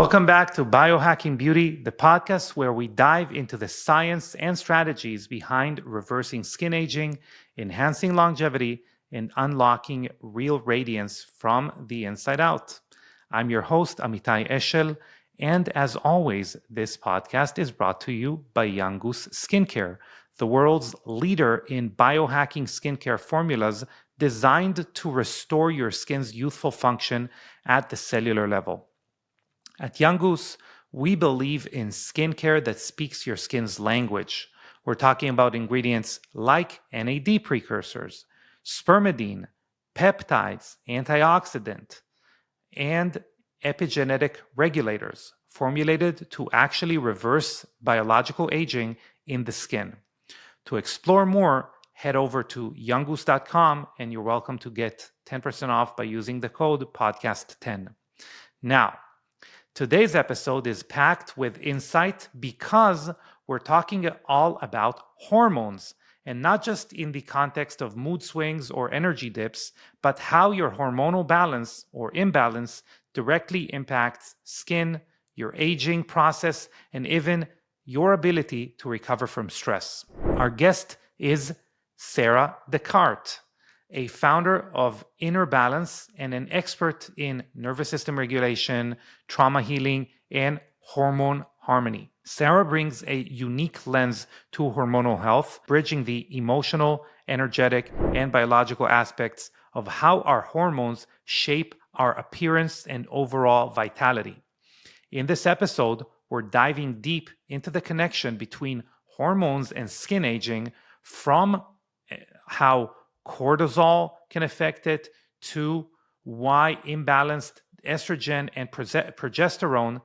Welcome back to Biohacking Beauty, the podcast where we dive into the science and strategies behind reversing skin aging, enhancing longevity, and unlocking real radiance from the inside out. I'm your host, Amitai Eshel, and as always, this podcast is brought to you by Young Goose Skincare, the world's leader in biohacking skincare formulas designed to restore your skin's youthful function at the cellular level. At Young Goose, we believe in skincare that speaks your skin's language. We're talking about ingredients like NAD precursors, spermidine, peptides, antioxidant, and epigenetic regulators formulated to actually reverse biological aging in the skin. To explore more, head over to younggoose.com and you're welcome to get 10% off by using the code podcast10. Now, today's episode is packed with insight because we're talking all about hormones, and not just in the context of mood swings or energy dips, but how your hormonal balance or imbalance directly impacts skin, your aging process, and even your ability to recover from stress. Our guest is Sarah Daccarett, a founder of InnerBalance and an expert in nervous system regulation, trauma healing, and hormone harmony. Sarah brings a unique lens to hormonal health, bridging the emotional, energetic, and biological aspects of how our hormones shape our appearance and overall vitality. In this episode, we're diving deep into the connection between hormones and skin aging, from how cortisol can affect it to why imbalanced estrogen and progesterone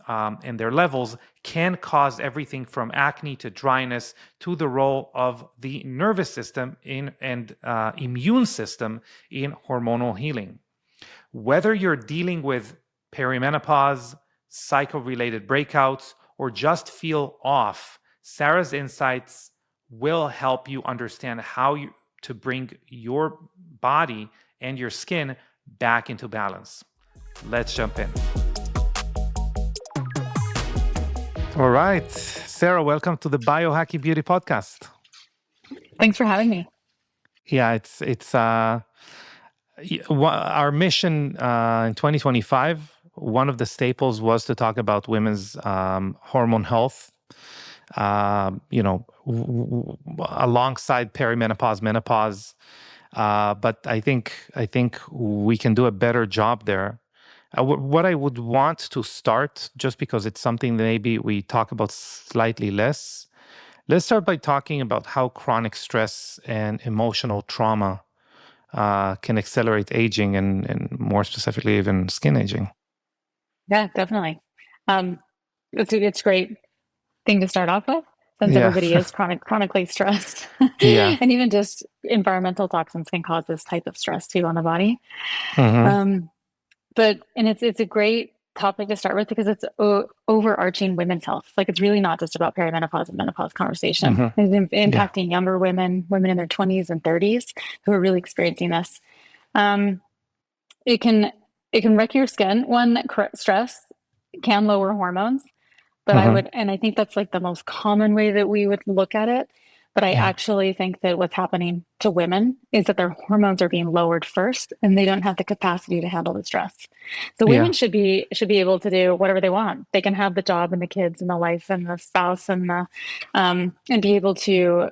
and their levels can cause everything from acne to dryness to the role of the nervous system and immune system in hormonal healing. Whether you're dealing with perimenopause, cycle-related breakouts, or just feel off, Sarah's insights will help you understand how to bring your body and your skin back into balance. Let's jump in. All right, Sarah, welcome to the Biohacking Beauty podcast. Thanks for having me. Yeah, it's our mission in 2025. One of the staples was to talk about women's hormone health. Alongside perimenopause, menopause, but I think we can do a better job there. What I would want to start, just because it's something that maybe we talk about slightly less, let's start by talking about how chronic stress and emotional trauma can accelerate aging and more specifically even skin aging. Yeah, definitely. It's great thing to start off with, since everybody is chronically stressed. And even just environmental toxins can cause this type of stress too on the body. Mm-hmm. It's a great topic to start with because it's overarching women's health. Like, it's really not just about perimenopause and menopause conversation. Mm-hmm. It's impacting younger women in their 20s and 30s who are really experiencing this. It can wreck your skin. Stress can lower hormones. But I think that's like the most common way that we would look at it. But I actually think that what's happening to women is that their hormones are being lowered first, and they don't have the capacity to handle the stress. So women should be able to do whatever they want. They can have the job and the kids and the life and the spouse and be able to.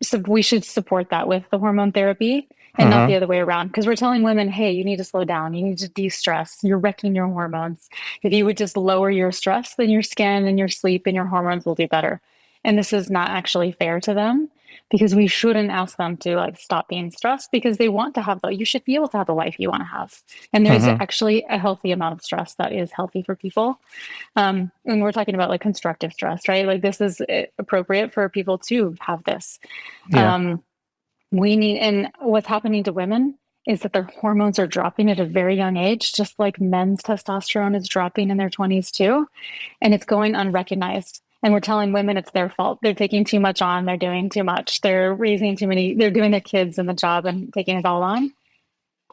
So we should support that with the hormone therapy and not the other way around. Because we're telling women, hey, you need to slow down. You need to de-stress. You're wrecking your hormones. If you would just lower your stress, then your skin and your sleep and your hormones will do better. And this is not actually fair to them, because we shouldn't ask them to stop being stressed, because they want to have you should be able to have the life you want to have. And there's actually a healthy amount of stress that is healthy for people. And we're talking about constructive stress, right? Like, this is appropriate for people to have this. And what's happening to women is that their hormones are dropping at a very young age, just like men's testosterone is dropping in their 20s too. And it's going unrecognized. And we're telling women it's their fault. They're taking too much on. They're doing too much. They're raising too many. They're doing their kids and the job and taking it all on.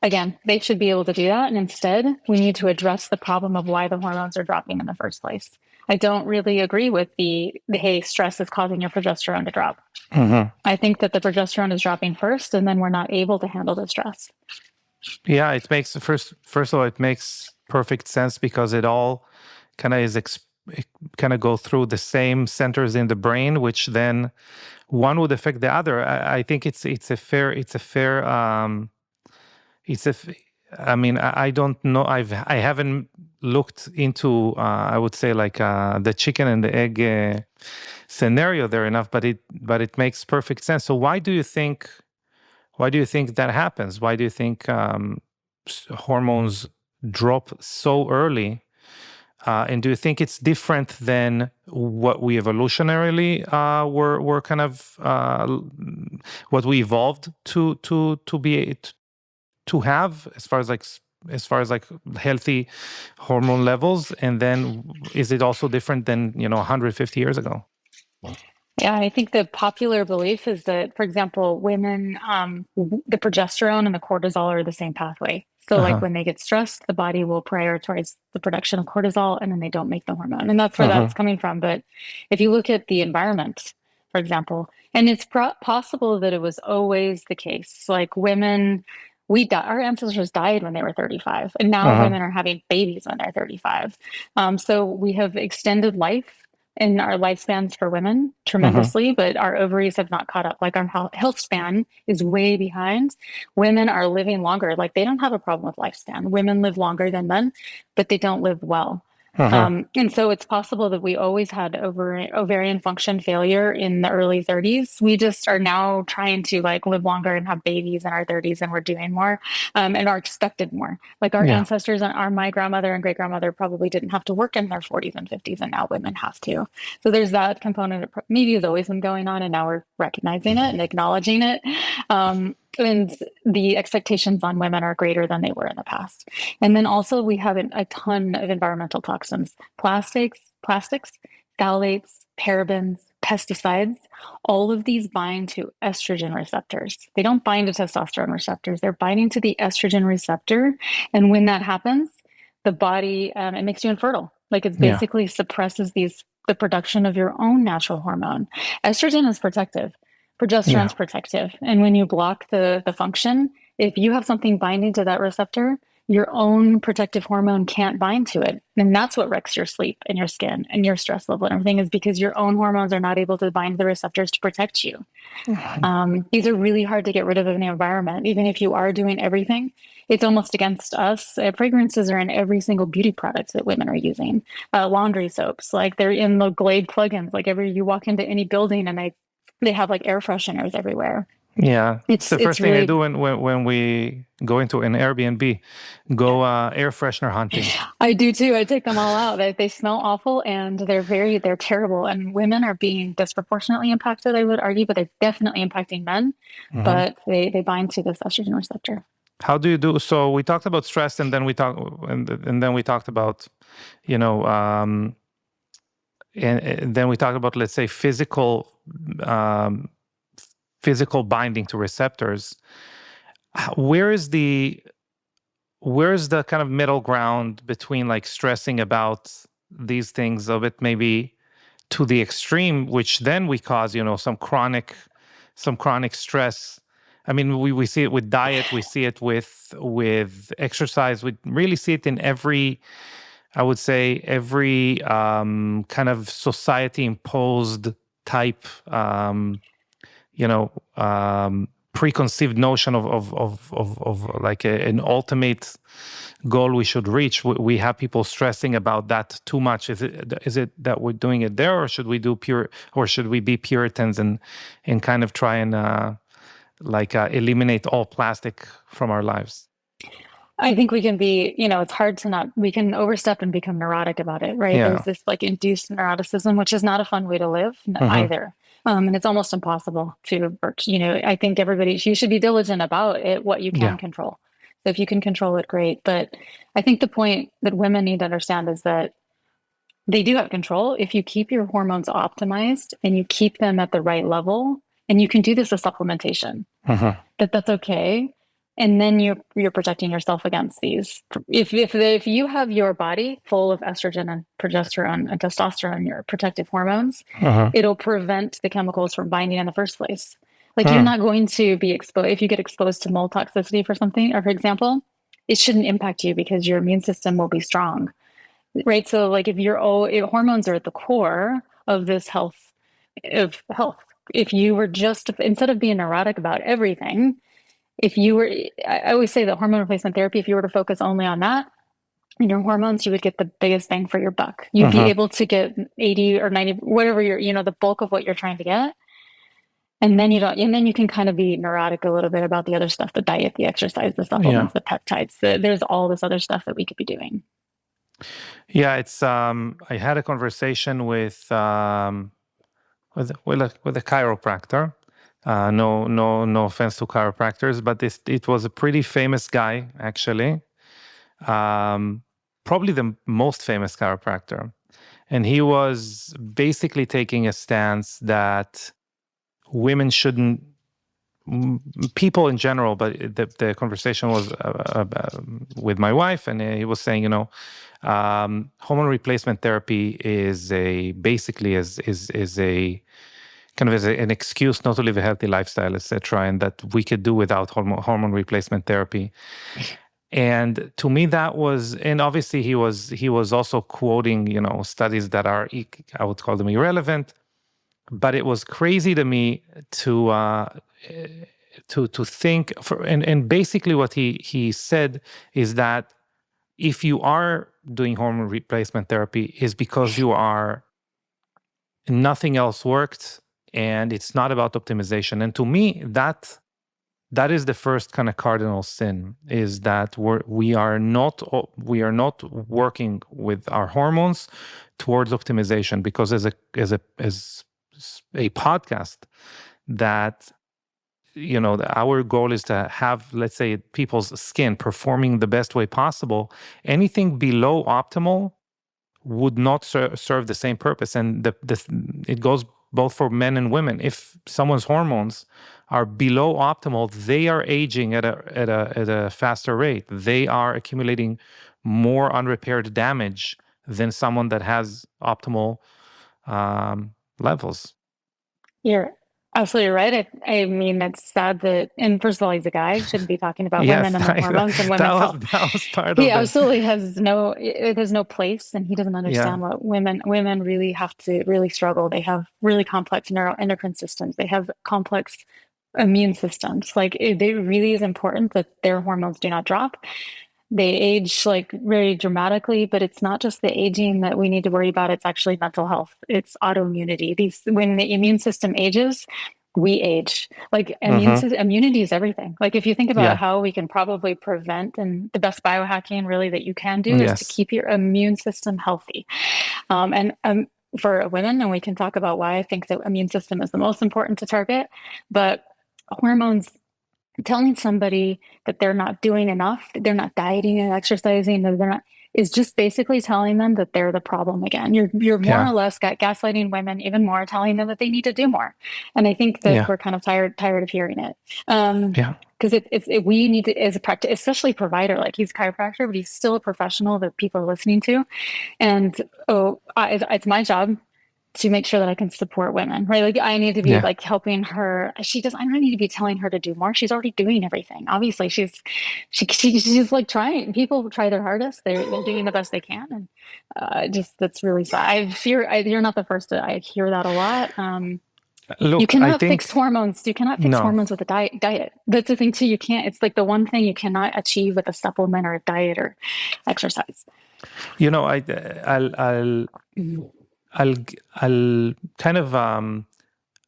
Again, they should be able to do that. And instead, we need to address the problem of why the hormones are dropping in the first place. I don't really agree with the hey, stress is causing your progesterone to drop. I think that the progesterone is dropping first, and then we're not able to handle the stress. Yeah, it makes first of all, it makes perfect sense because it all kind of go through the same centers in the brain, which then one would affect the other. I think it's a fair I mean, I don't know. I haven't looked into I would say like the chicken and the egg scenario there enough, but it makes perfect sense. So why do you think that happens? Why do you think hormones drop so early? And do you think it's different than what we evolutionarily were kind of what we evolved to be to have as far as like healthy hormone levels? And then is it also different than 150 years ago? Yeah, I think the popular belief is that, for example, women, the progesterone and the cortisol are the same pathway. So like when they get stressed, the body will prioritize the production of cortisol and then they don't make the hormone. And that's where that's coming from. But if you look at the environment, for example, and it's possible that it was always the case, like women, our ancestors died when they were 35, and now women are having babies when they're 35. So we have extended life in our lifespans for women tremendously, but our ovaries have not caught up. Like our health span is way behind. Women are living longer. Like they don't have a problem with lifespan. Women live longer than men, but they don't live well. And so it's possible that we always had ovarian function failure in the early 30s. We just are now trying to like live longer and have babies in our 30s, and we're doing more and are expected more. Like our ancestors, my grandmother and great grandmother probably didn't have to work in their 40s and 50s, and now women have to. So there's that component. Maybe has always been going on, and now we're recognizing it and acknowledging it. And the expectations on women are greater than they were in the past. And then also we have a ton of environmental toxins, plastics, phthalates, parabens, pesticides. All of these bind to estrogen receptors. They don't bind to testosterone receptors. They're binding to the estrogen receptor. And when that happens, the body, it makes you infertile. Like it basically suppresses the production of your own natural hormone. Estrogen is protective. Progesterone's protective. And when you block the function, if you have something binding to that receptor, your own protective hormone can't bind to it. And that's what wrecks your sleep and your skin and your stress level and everything, is because your own hormones are not able to bind the receptors to protect you. These are really hard to get rid of in the environment. Even if you are doing everything, it's almost against us. Fragrances are in every single beauty product that women are using. Laundry soaps, like they're in the Glade plugins. Like you walk into any building and they have like air fresheners everywhere. Yeah, it's the first thing they do when we go into an Airbnb, go air freshener hunting. I do too. I take them all out. They smell awful and they're terrible. And women are being disproportionately impacted, I would argue, but they're definitely impacting men. But they bind to this estrogen receptor. How do you do? So we talked about stress, and then we talked about, and then we talked about, let's say, physical binding to receptors. Where's the kind of middle ground between like stressing about these things of it maybe to the extreme, which then we cause, some chronic stress. I mean, we see it with diet, we see it with exercise, we really see it in every kind of society imposed type preconceived notion of like an ultimate goal we should reach. We have people stressing about that too much. Is it that we're doing it there, or should we be Puritans and kind of try and eliminate all plastic from our lives? I think we can be, it's hard to we can overstep and become neurotic about it, right? Yeah. There's this like induced neuroticism, which is not a fun way to live either. And it's almost impossible to, I think you should be diligent about it, what you can control. So if you can control it, great. But I think the point that women need to understand is that they do have control if you keep your hormones optimized and you keep them at the right level. And you can do this with supplementation. That's okay. and then you're protecting yourself against these. If you have your body full of estrogen and progesterone and testosterone, your protective hormones, it'll prevent the chemicals from binding in the first place. Like you're not going to be exposed if you get exposed to mold toxicity for something, or for example, it shouldn't impact you because your immune system will be strong, right? So like if hormones are at the core of this health. If you were just instead of being neurotic about everything, if you were, I always say that hormone replacement therapy, if you were to focus only on that and your hormones, you would get the biggest bang for your buck. You'd be able to get 80 or 90, whatever the bulk of what you're trying to get. And then you can kind of be neurotic a little bit about the other stuff, the diet, the exercise, the supplements, the peptides. There's all this other stuff that we could be doing. Yeah, it's I had a conversation with a chiropractor. No offense to chiropractors, but it was a pretty famous guy, actually. Probably the most famous chiropractor. And he was basically taking a stance that women shouldn't, people in general, but the conversation was with my wife, and he was saying, hormone replacement therapy is basically a kind of an excuse not to live a healthy lifestyle, etc., and that we could do without hormone replacement therapy. And to me, that was, and obviously he was also quoting, studies that are, I would call them irrelevant, but it was crazy to me to think and basically what he said is that if you are doing hormone replacement therapy is because nothing else worked. And it's not about optimization. And to me, that is the first kind of cardinal sin, is that we are not working with our hormones towards optimization. Because as a podcast, that our goal is to have, let's say, people's skin performing the best way possible. Anything below optimal would not serve the same purpose, and it goes both for men and women. If someone's hormones are below optimal, they are aging at a faster rate. They are accumulating more unrepaired damage than someone that has optimal levels. You're absolutely right. I mean, it's sad that, and first of all, he's a guy, shouldn't be talking about women and their hormones and women's health. That was part of he it. Absolutely has no place, and he doesn't understand what women really have to really struggle. They have really complex neuroendocrine systems. They have complex immune systems. Like it really is important that their hormones do not drop. They age like very dramatically, but it's not just the aging that we need to worry about. It's actually mental health. It's autoimmunity. When the immune system ages, we age. Like immunity is everything. Like if you think about how we can probably prevent, and the best biohacking really that you can do is to keep your immune system healthy. For women, and we can talk about why I think the immune system is the most important to target, but hormones, telling somebody that they're not doing enough, they're not dieting and exercising, that they're not, is just basically telling them that they're the problem again. You're more or less gaslighting women even more, telling them that they need to do more. And I think that we're kind of tired of hearing it. Because we need to, as a practice, especially provider, like he's a chiropractor, but he's still a professional that people are listening to. And it's my job to make sure that I can support women, right? Like I need to be like helping her. I don't need to be telling her to do more. She's already doing everything. Obviously she's like trying. People try their hardest. They're doing the best they can. And that's really sad. You're not the first I hear that a lot. Look, you cannot fix hormones. You cannot fix hormones with a diet. That's the thing too. You can't, it's like the one thing you cannot achieve with a supplement or a diet or exercise. I'll kind of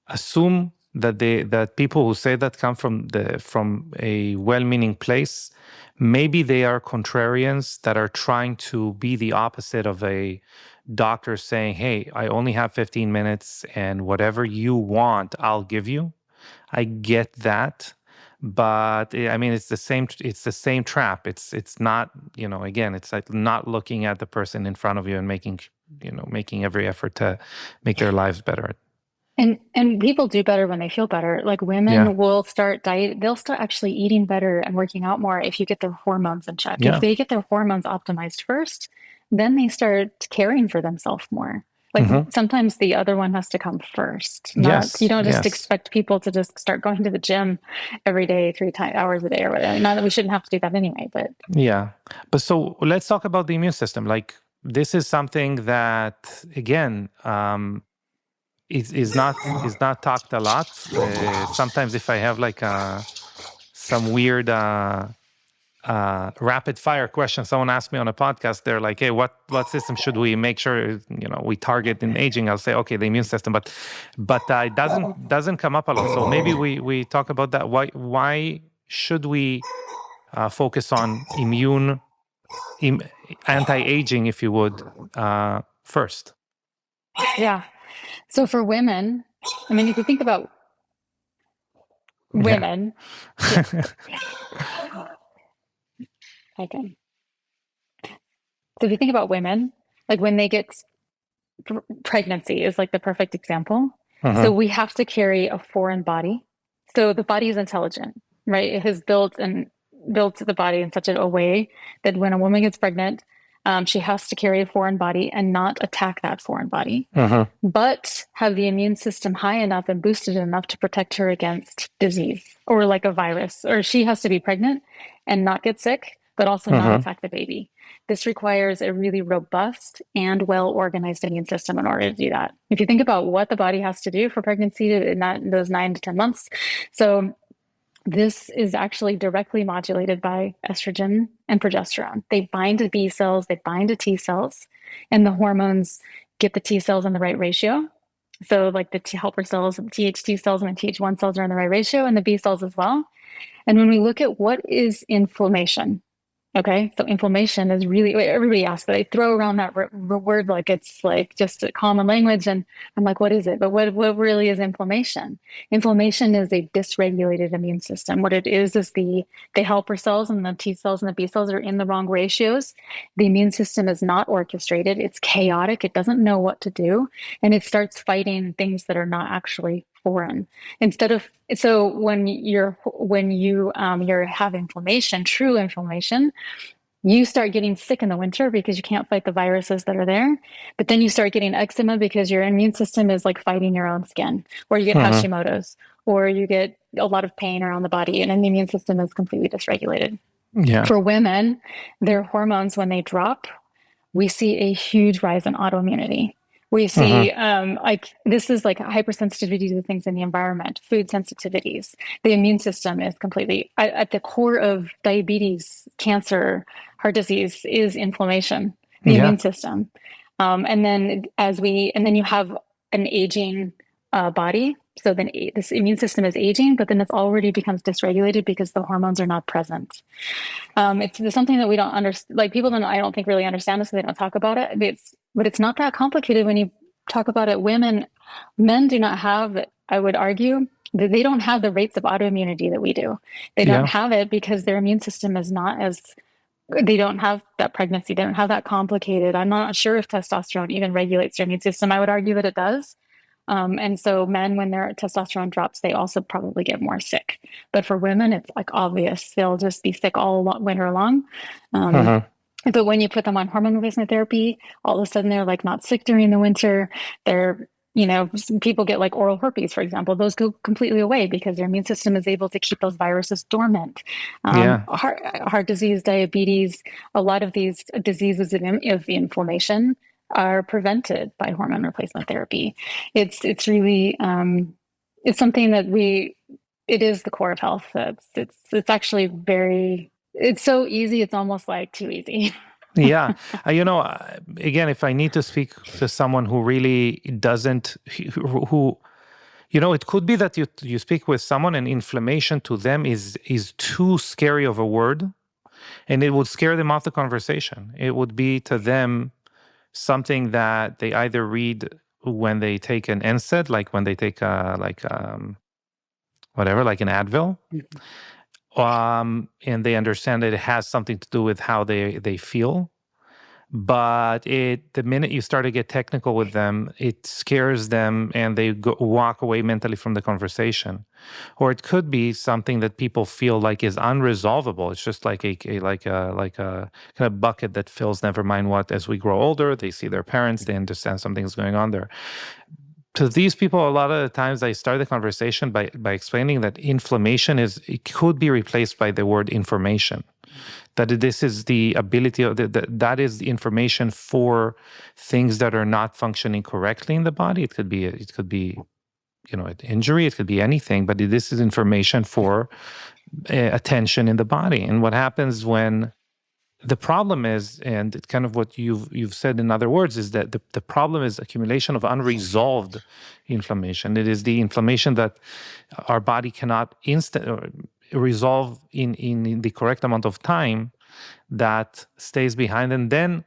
assume that people who say that come from a well-meaning place. Maybe they are contrarians that are trying to be the opposite of a doctor saying, "Hey, I only have 15 minutes, and whatever you want, I'll give you." I get that. But I mean, it's the same trap. It's not, again, it's like not looking at the person in front of you and making every effort to make their lives better. And people do better when they feel better. Like Yeah. women they'll start actually eating better and working out more if you get their hormones in check. If Yeah. they get their hormones optimized first, then they start caring for themselves more. Like Hmm. sometimes the other one has to come first. Not you Yes. don't just Yes. expect people to just start going to the gym every day, 3 hours a day or whatever. Not that we shouldn't have to do that anyway, but Yeah. But so let's talk about the immune system. Like, this is something that, again, is not talked a lot. Sometimes if I have like some weird rapid fire question someone asked me on a podcast, they're like, hey, what system should we make sure we target in aging? I'll say, okay, the immune system, but it doesn't come up a lot. So maybe we talk about that. Why should we focus on anti-aging, if you would, first? yeah. So for women, I mean, if you think about Yeah. women, yeah, okay. So if you think about women, like when they get pregnancy is like the perfect example. So we have to carry a foreign body. So the body is intelligent, right? It has built the body in such a way that when a woman gets pregnant, she has to carry a foreign body and not attack that foreign body, but have the immune system high enough and boosted enough to protect her against disease or like a virus. Or she has to be pregnant and not get sick, but also not attack the baby. This requires a really robust and well-organized immune system in order to do that. If you think about what the body has to do for pregnancy in those 9 to 10 months, so this is actually directly modulated by estrogen and progesterone. They bind to B cells, they bind to T cells, and the hormones get the T cells in the right ratio. So like the T helper cells, the TH2 cells and the TH1 cells are in the right ratio, and the B cells as well. And when we look at what is inflammation, okay, so inflammation is really, everybody asks, they throw around that word like it's like just a common language. And I'm like, what is it? But what really is inflammation? Inflammation is a dysregulated immune system. What it is the helper cells and the T cells and the B cells are in the wrong ratios. The immune system is not orchestrated. It's chaotic. It doesn't know what to do. And it starts fighting things that are not actually foreign. So when you have inflammation, true inflammation, you start getting sick in the winter because you can't fight the viruses that are there. But then you start getting eczema because your immune system is like fighting your own skin, or you get Hashimoto's, or you get a lot of pain around the body, and then the immune system is completely dysregulated. Yeah. For women, their hormones, when they drop, we see a huge rise in autoimmunity. We see like this is like hypersensitivity to things in the environment, food sensitivities. The immune system is completely at the core of diabetes, cancer, heart disease is inflammation, the immune system. And then you have an aging body. So then this immune system is aging, but then it already becomes dysregulated because the hormones are not present. It's something that we don't understand. Like people I don't think really understand this, so they don't talk about it. But it's not that complicated when you talk about it. Men do not have, I would argue, that they don't have the rates of autoimmunity that we do. They don't have it because their immune system is not as, they don't have that pregnancy. They don't have that complicated. I'm not sure if testosterone even regulates their immune system. I would argue that it does. And so men, when their testosterone drops, they also probably get more sick. But for women, it's like obvious. They'll just be sick all winter long. But when you put them on hormone replacement therapy, all of a sudden they're like not sick during the winter. They're, some people get like oral herpes, for example. Those go completely away because their immune system is able to keep those viruses dormant. Heart disease, diabetes, a lot of these diseases of inflammation are prevented by hormone replacement therapy. It's really it's something that it is the core of health. It's actually it's so easy. It's almost like too easy. Yeah. Again, if I need to speak to someone who really doesn't, who it could be that you speak with someone and inflammation to them is too scary of a word, and it would scare them off the conversation. It would be to them something that they either read when they take an NSAID, like when they take whatever, like an Advil, and they understand that it has something to do with how they feel. But the minute you start to get technical with them, it scares them and they walk away mentally from the conversation. Or it could be something that people feel like is unresolvable. It's just like a kind of bucket that fills never mind what. As we grow older, they see their parents, they understand something's going on there. To these people, a lot of the times I start the conversation by explaining that inflammation it could be replaced by the word information. That this is the ability of that is the information for things that are not functioning correctly in the body. It could be an injury. It could be anything. But this is information for attention in the body. And what happens when the problem is, and it's kind of what you've said in other words, is that the problem is accumulation of unresolved inflammation. It is the inflammation that our body cannot resolve in the correct amount of time that stays behind, and then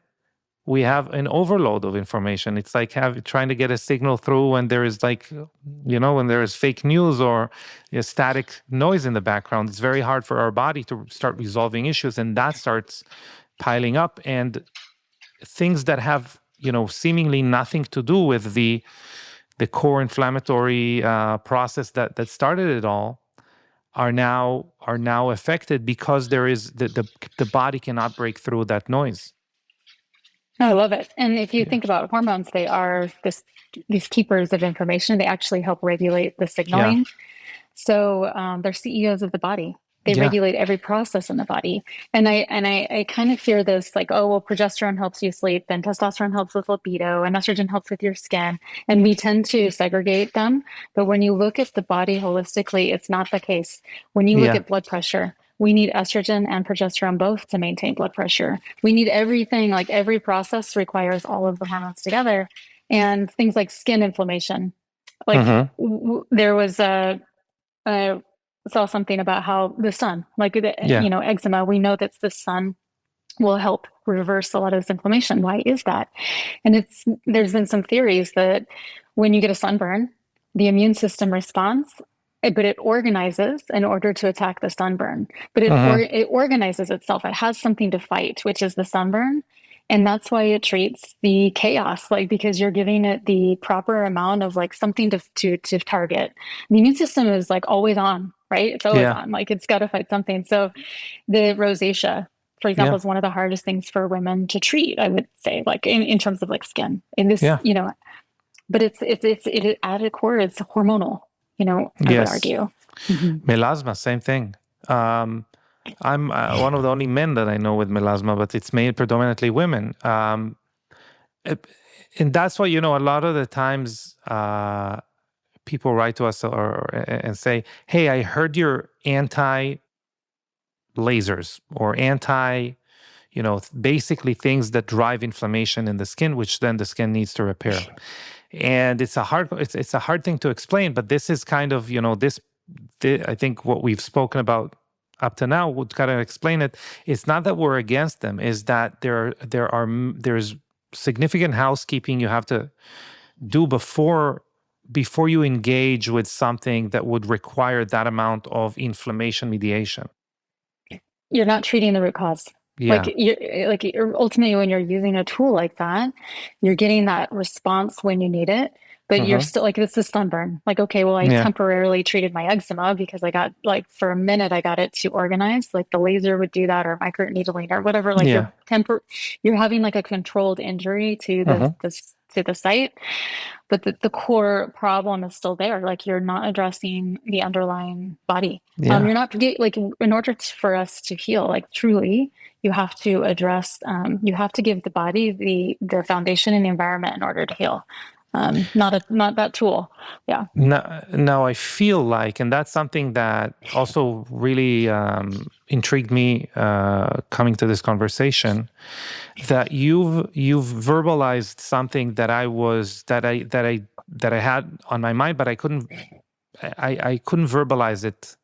we have an overload of information. It's like trying to get a signal through when there is when there is fake news or static noise in the background. It's very hard for our body to start resolving issues, and that starts piling up, and things that have seemingly nothing to do with the core inflammatory process that started it all are now affected because there is the body cannot break through that noise. I love it. And if you think about hormones, they are these keepers of information. They actually help regulate the signaling. Yeah. So they're CEOs of the body. They regulate every process in the body. And I kind of fear this, like, oh, well, progesterone helps you sleep, and testosterone helps with libido, and estrogen helps with your skin. And we tend to segregate them. But when you look at the body holistically, it's not the case. When you look at blood pressure, we need estrogen and progesterone both to maintain blood pressure. We need everything, like every process requires all of the hormones together. And things like skin inflammation. Like there was saw something about how the sun, like eczema, we know that the sun will help reverse a lot of this inflammation. Why is that? And there's been some theories that when you get a sunburn, the immune system responds, but it organizes in order to attack the sunburn. But it organizes itself. It has something to fight, which is the sunburn. And that's why it treats the chaos, like, because you're giving it the proper amount of like something to target. The immune system is like always on, right? It's always on, like it's got to fight something. So the rosacea, for example, is one of the hardest things for women to treat, I would say, like in terms of like skin. And this, but it's at its core, it's hormonal, I would argue. Melasma, same thing. I'm one of the only men that I know with melasma, but it's made predominantly women. And that's why, a lot of the times people write to us and say, hey, I heard you're anti-lasers or basically things that drive inflammation in the skin, which then the skin needs to repair. And it's a hard thing to explain, but this is kind of, I think what we've spoken about up to now would kind of explain it. It's not that we're against them, is that there's significant housekeeping you have to do before you engage with something that would require that amount of inflammation mediation. You're not treating the root cause. Yeah. You're ultimately, when you're using a tool like that, you're getting that response when you need it. But you're still like, this is sunburn. Like, okay, well, I temporarily treated my eczema because I got, like, for a minute, I got it to organize. Like the laser would do that, or microneedling or whatever. Like you're having like a controlled injury to the site. But the core problem is still there. Like you're not addressing the underlying body. You're not, like, in order for us to heal, like truly, you have to address, you have to give the body the foundation and the environment in order to heal. Not that tool. Yeah. No, I feel like, and that's something that also really intrigued me coming to this conversation, that you've verbalized something that I had on my mind, but I couldn't verbalize it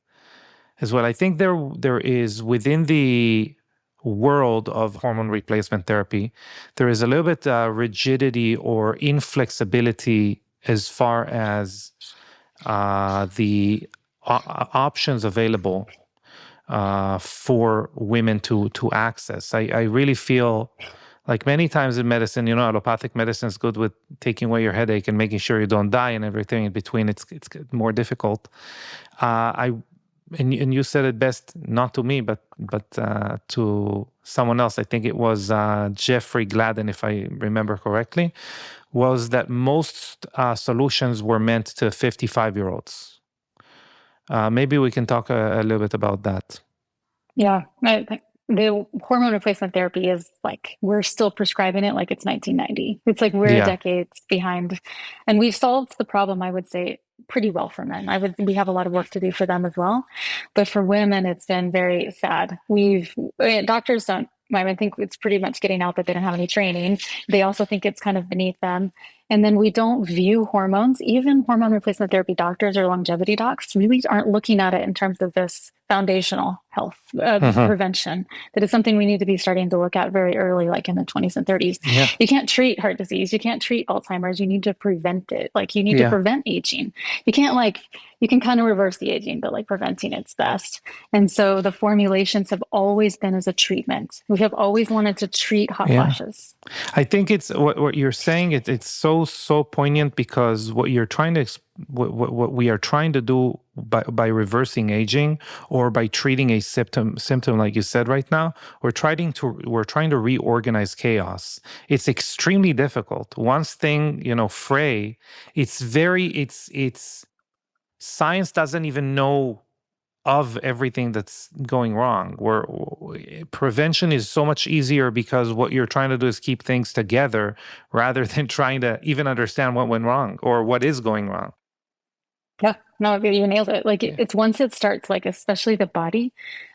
as well. I think there is, within the world of hormone replacement therapy, there is a little bit rigidity or inflexibility as far as the options available for women to access. I really feel Like many times in medicine, allopathic medicine is good with taking away your headache and making sure you don't die, and everything in between. It's more difficult. I and you said it best, not to me, but to someone else. I think it was Jeffrey Gladden, if I remember correctly, was that most solutions were meant to 55-year-olds. Maybe we can talk a little bit about that. Yeah, I think the hormone replacement therapy is like we're still prescribing it like it's 1990. It's like we're decades behind, and we've solved the problem, I would say, pretty well for men. We have a lot of work to do for them as well, but for women, it's been very sad. Doctors don't. I think it's pretty much getting out that they don't have any training. They also think it's kind of beneath them. And then we don't view hormones, even hormone replacement therapy doctors or longevity docs really aren't looking at it in terms of this foundational health prevention. That is something we need to be starting to look at very early, like in the 20s and 30s. Yeah. You can't treat heart disease. You can't treat Alzheimer's. You need to prevent it. Like you need to prevent aging. You can't you can kind of reverse the aging, but like preventing it's best. And so the formulations have always been as a treatment. We have always wanted to treat hot flashes. I think it's what you're saying. It's so poignant, because what you're trying to what we are trying to do by reversing aging or by treating a symptom like you said right now, we're trying to reorganize chaos. It's extremely difficult. Once thing fray, it's science doesn't even know of everything that's going wrong. Where prevention is so much easier, because what you're trying to do is keep things together rather than trying to even understand what went wrong or what is going wrong. Yeah, no, you nailed it. Like it's once it starts, like especially the body.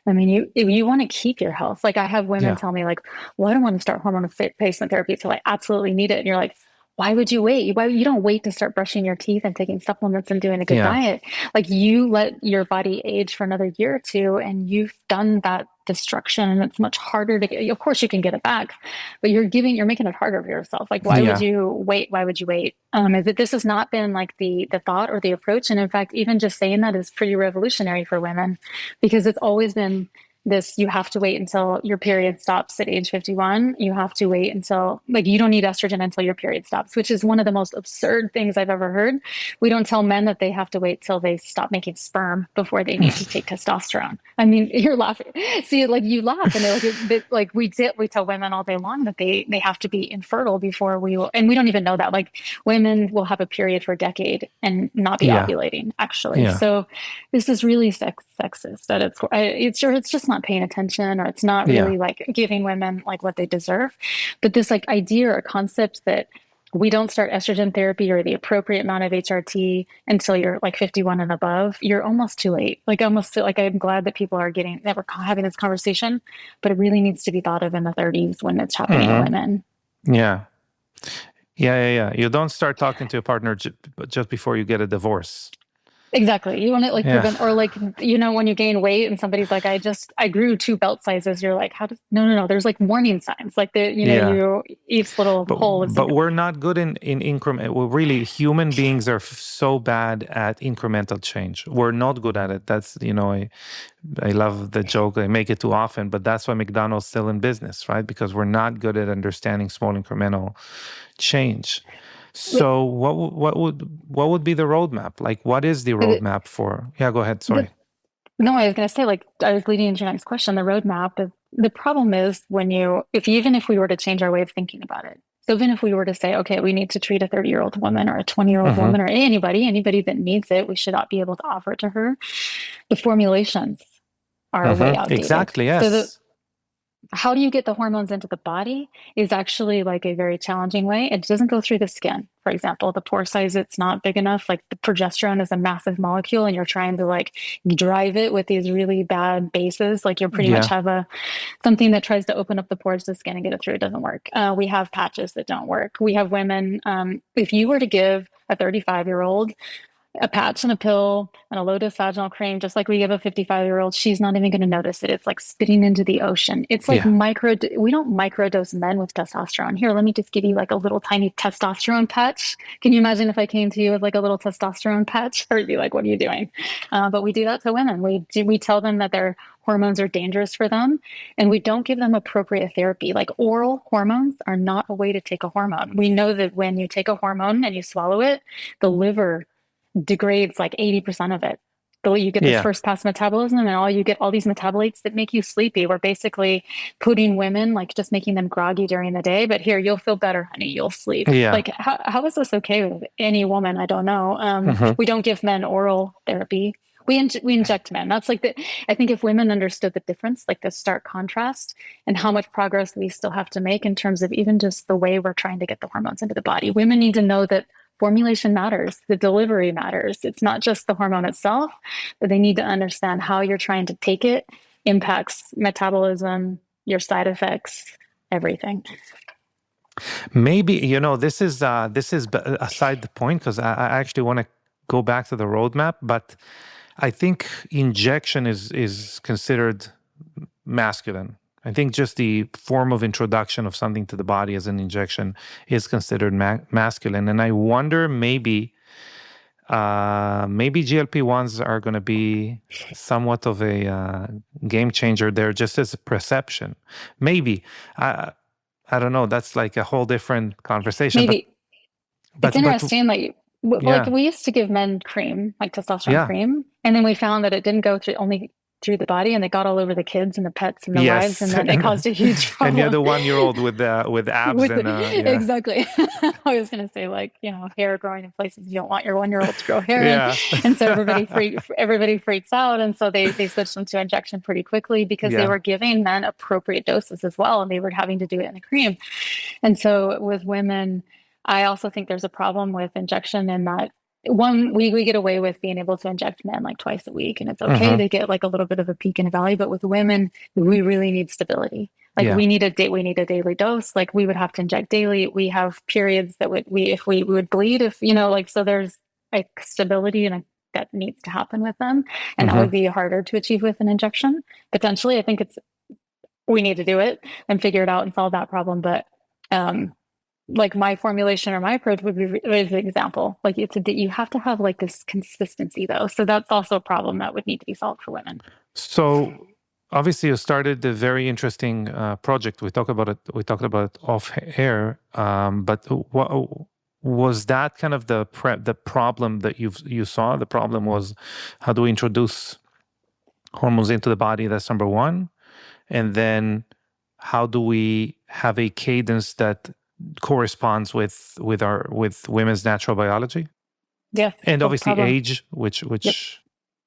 I mean, you want to keep your health. Like I have women tell me, like, "Well, I don't want to start hormone replacement therapy until I absolutely need it." And you're like, why would you wait? Why you don't wait to start brushing your teeth and taking supplements and doing a good diet? Like you let your body age for another year or two, and you've done that destruction, and it's much harder to get. Of course, you can get it back, but you're making it harder for yourself. Like, why would you wait? Why would you wait? This has not been like the thought or the approach, and in fact, even just saying that is pretty revolutionary for women, because it's always been this: you have to wait until your period stops at age 51. You have to wait until, like, you don't need estrogen until your period stops, which is one of the most absurd things I've ever heard. We don't tell men that they have to wait till they stop making sperm before they need to take testosterone. I mean, you're laughing. See, like you laugh, and like we tell women all day long that they have to be infertile before we will, and we don't even know that. Like women will have a period for a decade and not be ovulating, actually. So this is really sexist. That it's just not paying attention, or it's not really like giving women like what they deserve. But this like idea or concept that we don't start estrogen therapy or the appropriate amount of HRT until you're like 51 and above, you're almost too late. Like almost like I'm glad that people are we're having this conversation, but it really needs to be thought of in the 30s when it's happening to women. Yeah. You don't start talking to a partner just before you get a divorce. Exactly. You want to like prevent, or like, when you gain weight and somebody's like, I grew 2 belt sizes. You're like, no. There's like warning signs. Like each little hole is. But we're not good in increment. Well, really, human beings are so bad at incremental change. We're not good at it. That's, I love the joke. I make it too often, but that's why McDonald's still in business, right? Because we're not good at understanding small incremental change. So what would be the roadmap? Like, what is the roadmap for? Yeah, go ahead. Sorry. No, I was going to say, like, I was leading into your next question. The roadmap. The problem is even if we were to change our way of thinking about it. So even if we were to say, okay, we need to treat a 30-year-old woman or a 20-year-old woman or anybody that needs it, we should not be able to offer it to her. The formulations are way outdated. Exactly. Yes. So how do you get the hormones into the body is actually like a very challenging way. It doesn't go through the skin. For example, the pore size, it's not big enough. Like the progesterone is a massive molecule, and you're trying to like drive it with these really bad bases. Like you pretty much have something that tries to open up the pores of the skin and get it through. It doesn't work. We have patches that don't work. We have women, if you were to give a 35-year-old a patch and a pill and a low-dose vaginal cream, just like we give a 55-year-old, she's not even going to notice it. It's like spitting into the ocean. It's like we don't microdose men with testosterone. Here, let me just give you like a little tiny testosterone patch. Can you imagine if I came to you with like a little testosterone patch? Or you'd be like, what are you doing? But we do that to women. We tell them that their hormones are dangerous for them, and we don't give them appropriate therapy. Like oral hormones are not a way to take a hormone. We know that when you take a hormone and you swallow it, the liver degrades like 80% of it. So you get this Yeah. first pass metabolism, and you get all these metabolites that make you sleepy. We're basically putting women, like just making them groggy during the day, but here, you'll feel better, honey, you'll sleep. Yeah. Like, how is this okay with any woman? I don't know. We don't give men oral therapy. We inject men. That's like I think if women understood the difference, like the stark contrast, and how much progress we still have to make in terms of even just the way we're trying to get the hormones into the body. Women need to know that formulation matters, the delivery matters. It's not just the hormone itself, but they need to understand how you're trying to take it impacts metabolism, your side effects, everything. Maybe, this is aside the point, because I actually want to go back to the roadmap, but I think injection is considered masculine. I think just the form of introduction of something to the body as an injection is considered masculine. And I wonder maybe GLP-1s are going to be somewhat of a game changer there, just as a perception. Maybe. I don't know. That's like a whole different conversation. Maybe. It's interesting. Like we used to give men cream, like testosterone cream, and then we found that it didn't go only through the body, and they got all over the kids and the pets and the wives, and then it caused a huge problem. And you're the 1-year-old with abs. Exactly. I was going to say, like, hair growing in places you don't want your 1-year-old to grow hair in. And so everybody freaks out, and so they switched them to injection pretty quickly because they were giving men appropriate doses as well, and they were having to do it in a cream. And so with women, I also think there's a problem with injection in that we get away with being able to inject men like twice a week, and it's okay to get like a little bit of a peak and a valley. But with women, we really need stability. Like we need a daily dose. Like we would have to inject daily. We have periods that if we would bleed, so there's like stability and that needs to happen with them, and that would be harder to achieve with an injection. Potentially, I think we need to do it and figure it out and solve that problem. But like my formulation or my approach would be as an example. Like you have to have like this consistency though. So that's also a problem that would need to be solved for women. So obviously you started a very interesting project. We talked about it off air. But what was that kind of the problem that you saw? The problem was, how do we introduce hormones into the body? That's number one. And then how do we have a cadence that corresponds with women's natural biology? Yeah. And obviously age, which Yep.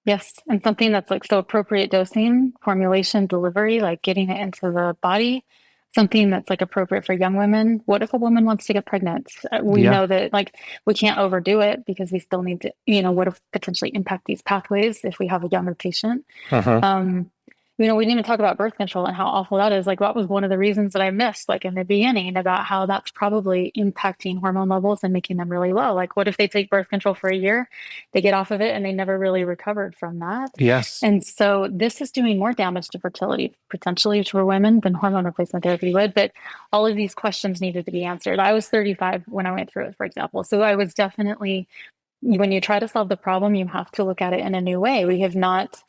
Yes. And something that's like so appropriate dosing, formulation, delivery, like getting it into the body, something that's like appropriate for young women. What if a woman wants to get pregnant? We know that like we can't overdo it because we still need to, what if potentially impact these pathways if we have a younger patient? We didn't even talk about birth control and how awful that is. Like that was one of the reasons that I missed, like in the beginning, about how that's probably impacting hormone levels and making them really low. Like what if they take birth control for a year, they get off of it and they never really recovered from that? Yes. And so this is doing more damage to fertility potentially for women than hormone replacement therapy would. But all of these questions needed to be answered. I was 35 when I went through it, for example. So I was definitely, when you try to solve the problem, you have to look at it in a new way. We have not,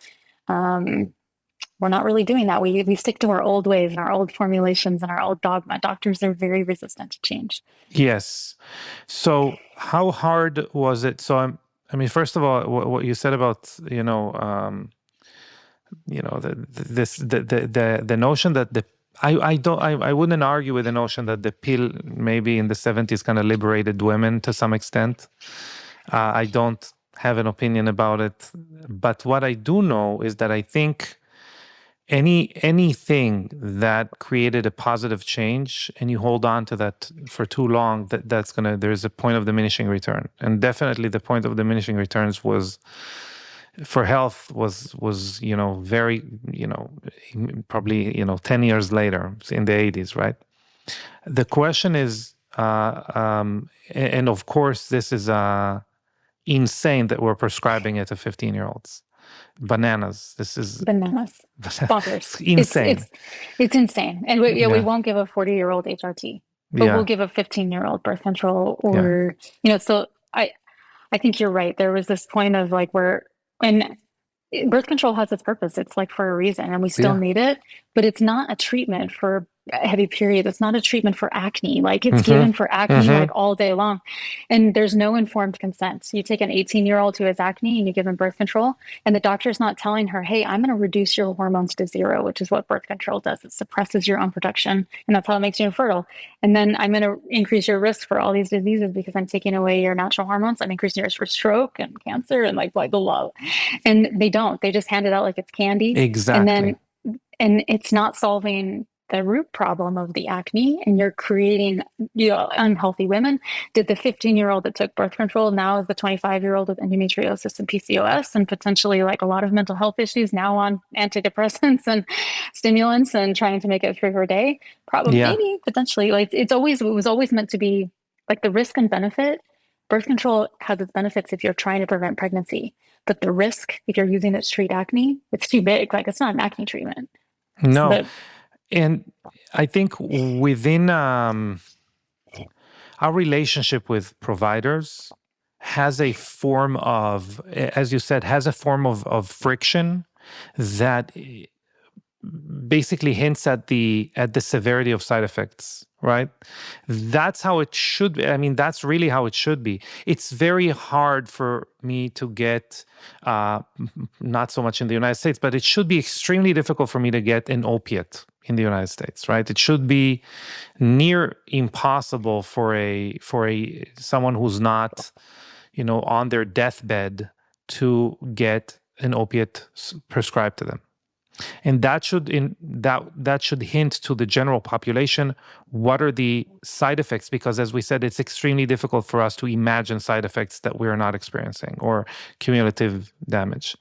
we're not really doing that. We stick to our old ways and our old formulations and our old dogma. Doctors are very resistant to change. Yes. So how hard was it? So first of all, what you said about the notion that I wouldn't argue with the notion that the pill maybe in the 70s kind of liberated women to some extent. I don't have an opinion about it, but what I do know is that I think anything that created a positive change and you hold on to that for too long, there's a point of diminishing return. And definitely the point of diminishing returns was for health was very, probably 10 years later in the 80s, right? The question is, and of course this is insane that we're prescribing it to 15-year-olds. Bananas. This is bananas. Bonkers. Insane. It's insane. And we won't give a 40-year-old HRT, but we'll give a 15-year-old birth control so I think you're right. There was this point of like and birth control has its purpose. It's like for a reason, and we still Yeah. need it, but it's not a treatment for a heavy period. It's not a treatment for acne. Like it's Mm-hmm. given for acne Mm-hmm. like all day long. And there's no informed consent. You take an 18-year-old who has acne and you give them birth control, and the doctor's not telling her, hey, I'm going to reduce your hormones to zero, which is what birth control does. It suppresses your own production, and that's how it makes you infertile. And then I'm going to increase your risk for all these diseases because I'm taking away your natural hormones. I'm increasing your risk for stroke and cancer and like blah, blah, blah. And they don't. They just hand it out like it's candy. And Exactly. then, and it's not solving the root problem of the acne, and you're creating, unhealthy women. Did the 15-year-old that took birth control now is the 25-year-old with endometriosis and PCOS and potentially like a lot of mental health issues now on antidepressants and stimulants and trying to make it through her day? Probably, Yeah. maybe, potentially. Like it was always meant to be like the risk and benefit. Birth control has its benefits if you're trying to prevent pregnancy, but the risk if you're using it to treat acne, it's too big. Like it's not an acne treatment. No. But And I think within our relationship with providers has a form of, as you said, has a form of friction that basically hints at the severity of side effects, right? That's how it should be. I mean, that's really how it should be. It's very hard for me to get, not so much in the United States, but it should be extremely difficult for me to get an opiate in the United States, right? It should be near impossible for someone who's not, on their deathbed to get an opiate prescribed to them. And that should hint to the general population what are the side effects, because as we said, it's extremely difficult for us to imagine side effects that we're not experiencing or cumulative damage.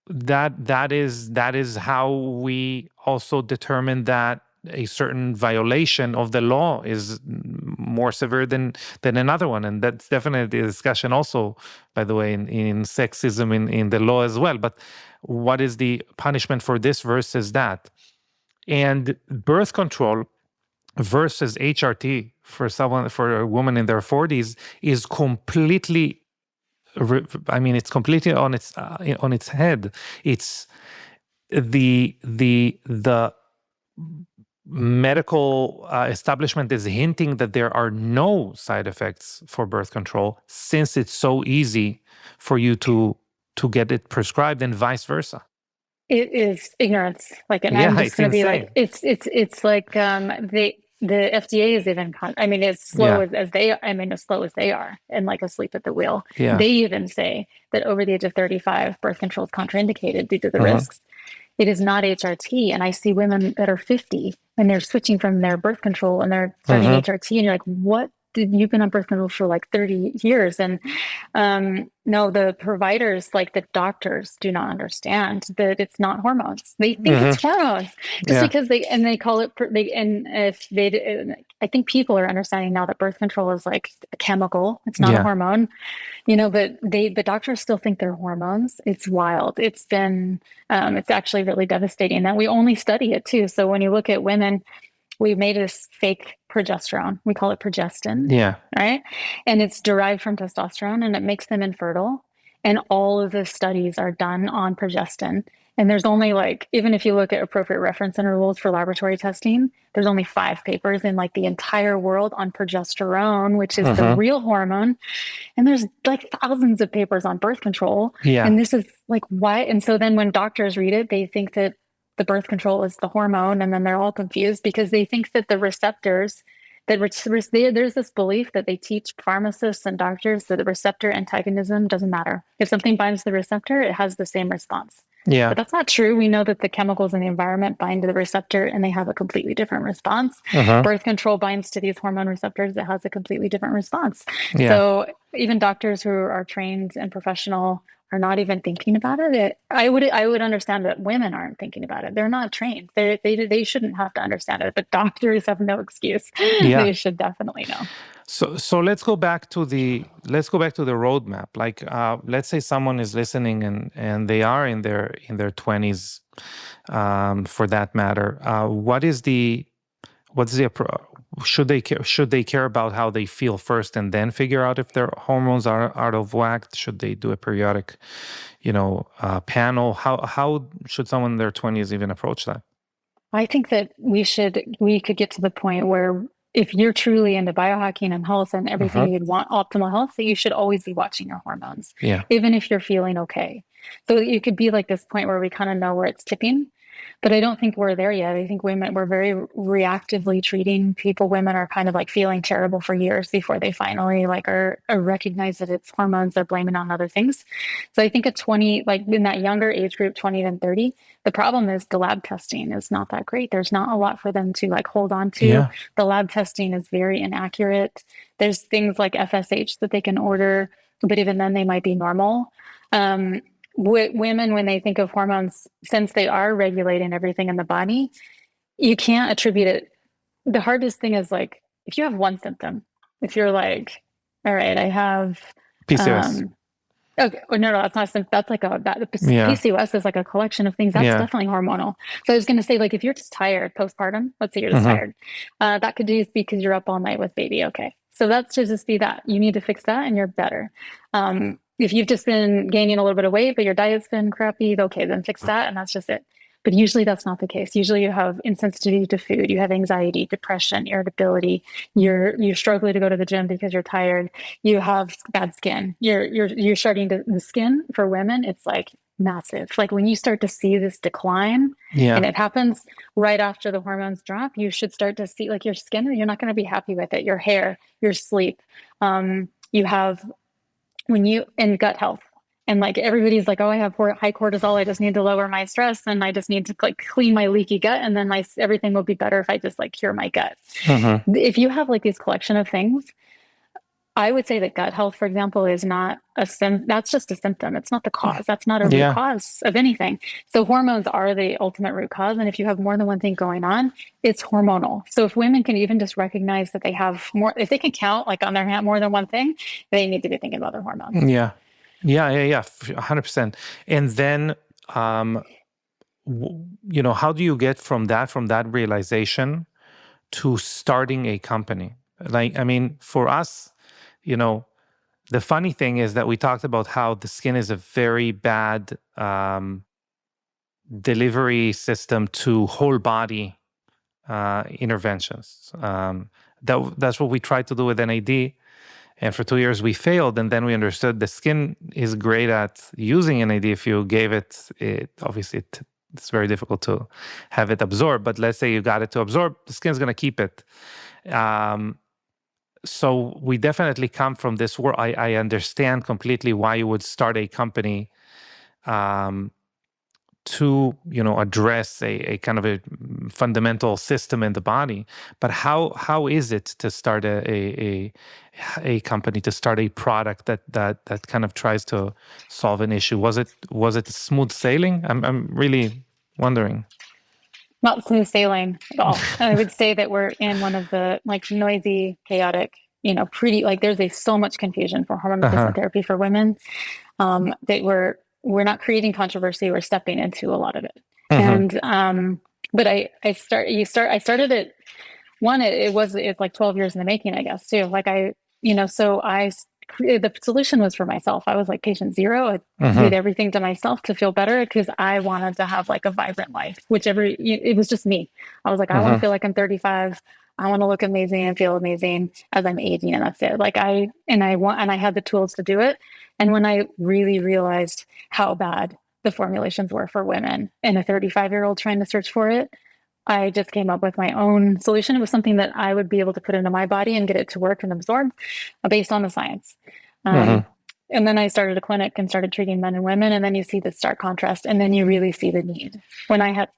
That is how we also determine that a certain violation of the law is more severe than another one. And that's definitely a discussion also, by the way, in sexism in the law as well. But what is the punishment for this versus that? And birth control versus HRT for a woman in their 40s is completely, it's completely on its head. It's the medical establishment is hinting that there are no side effects for birth control since it's so easy for you to get it prescribed, and vice versa. it is ignorance. Like, and Yeah, I'm just it's going to be like, insane. it's like the FDA is even, as slow Yeah, as they, as slow as they are, and like asleep at the wheel. yeah. They even say that over the age of 35, birth control is contraindicated due to the Mhm. risks. It is not HRT. And I see women that are 50 and they're switching from their birth control and they're starting Mhm. HRT, and you're like, what? You've been on birth control for like 30 years. And no, the providers, like the doctors, do not understand that it's not hormones. They think Mhm. it's hormones just Yeah. because they call it, and if they, I think people are understanding now that birth control is like a chemical. It's not a Yeah. hormone, but doctors still think they're hormones. It's wild. It's actually really devastating that we only study it too. So when you look at women, we made this fake progesterone. We call it progestin, Yeah. right? And it's derived from testosterone and it makes them infertile. And all of the studies are done on progestin. And there's only even if you look at appropriate reference intervals for laboratory testing, there's only 5 papers in like the entire world on progesterone, which is the Mhm. real hormone. And there's like thousands of papers on birth control. Yeah. And this is like, why? And so then when doctors read it, they think that the birth control is the hormone, and then they're all confused because they think that the receptors there's this belief that they teach pharmacists and doctors that the receptor antagonism doesn't matter. If something binds the receptor, it has the same response. Yeah. But that's not true. We know that the chemicals in the environment bind to the receptor and they have a completely different response. Mhm. Birth control binds to these hormone receptors. It has a completely different response. Yeah. So even doctors who are trained and professional are not even thinking about it. I would understand that women aren't thinking about it. They're not trained. They shouldn't have to understand it. But doctors have no excuse. Yeah. They should definitely know. So let's go back to the roadmap. Like, let's say someone is listening and they are in their 20s, for that matter. should they care about how they feel first and then figure out if their hormones are out of whack? Should they do a periodic, panel? How should someone in their 20s even approach that? I think that we could get to the point where if you're truly into biohacking and health and everything you'd want optimal health, that you should always be watching your hormones, even if you're feeling okay. So you could be like this point where we kind of know where it's tipping, but I don't think we're there yet. I think we're very reactively treating people. Women are kind of like feeling terrible for years before they finally like are recognize that it's hormones. They're blaming on other things. So I think at 20, like in that younger age group, 20 and 30, the problem is the lab testing is not that great. There's not a lot for them to like hold on to. Yeah. The lab testing is very inaccurate. There's things like FSH that they can order, but even then they might be normal. Women, when they think of hormones, since they are regulating everything in the body, you can't attribute it. The hardest thing is like, if you have one symptom, if you're like, all right, I have PCOS. Okay, no, that's not. That's like PCOS is like a collection of things. That's definitely hormonal. So I was going to say, like, if you're just tired postpartum, let's say you're just tired, that could just be because you're up all night with baby. Okay, so that's just be that. You need to fix that, and you're better. If you've just been gaining a little bit of weight, but your diet's been crappy, okay, then fix that, and that's just it. But usually that's not the case. Usually you have insensitivity to food, you have anxiety, depression, irritability, you're struggling to go to the gym because you're tired, you have bad skin. You're starting to, the skin for women, it's like massive. Like when you start to see this decline, and it happens right after the hormones drop, you should start to see like your skin, you're not going to be happy with it. Your hair, your sleep, you have in gut health. And like everybody's like, oh, I have high cortisol. I just need to lower my stress, and I just need to like clean my leaky gut, and then everything will be better if I just like cure my gut. If you have like this collection of things, I would say that gut health, for example, is not that's just a symptom. It's not the cause. That's not a root cause of anything. So hormones are the ultimate root cause. And if you have more than one thing going on, it's hormonal. So if women can even just recognize that they have more, if they can count like on their hand more than one thing, they need to be thinking about their hormones. Yeah, 100%. And then, how do you get from that realization to starting a company? Like, I mean, for us, the funny thing is that we talked about how the skin is a very bad delivery system to whole body interventions. That's what we tried to do with NAD. And for 2 years we failed, and then we understood the skin is great at using NAD. If you gave it obviously it's very difficult to have it absorb, but let's say you got it to absorb, the skin's going to keep it. So we definitely come from this where I understand completely why you would start a company to address a kind of a fundamental system in the body. But how is it to start a company, to start a product that kind of tries to solve an issue? Was it smooth sailing? I'm really wondering. Not smooth sailing at all. I would say that we're in one of the like noisy, chaotic, pretty like there's so much confusion for hormone replacement therapy for women that we're not creating controversy. We're stepping into a lot of it. And but I started it. It's like 12 years in the making, I guess, too. Like the solution was for myself. I was like patient zero. I did everything to myself to feel better because I wanted to have like a vibrant life, it was just me. I was like, I want to feel like I'm 35. I want to look amazing and feel amazing as I'm aging. And that's it. Like I had the tools to do it. And when I really realized how bad the formulations were for women and a 35-year-old trying to search for it, I just came up with my own solution. It was something that I would be able to put into my body and get it to work and absorb based on the science. And then I started a clinic and started treating men and women. And then you see the stark contrast, and then you really see the need. When I had,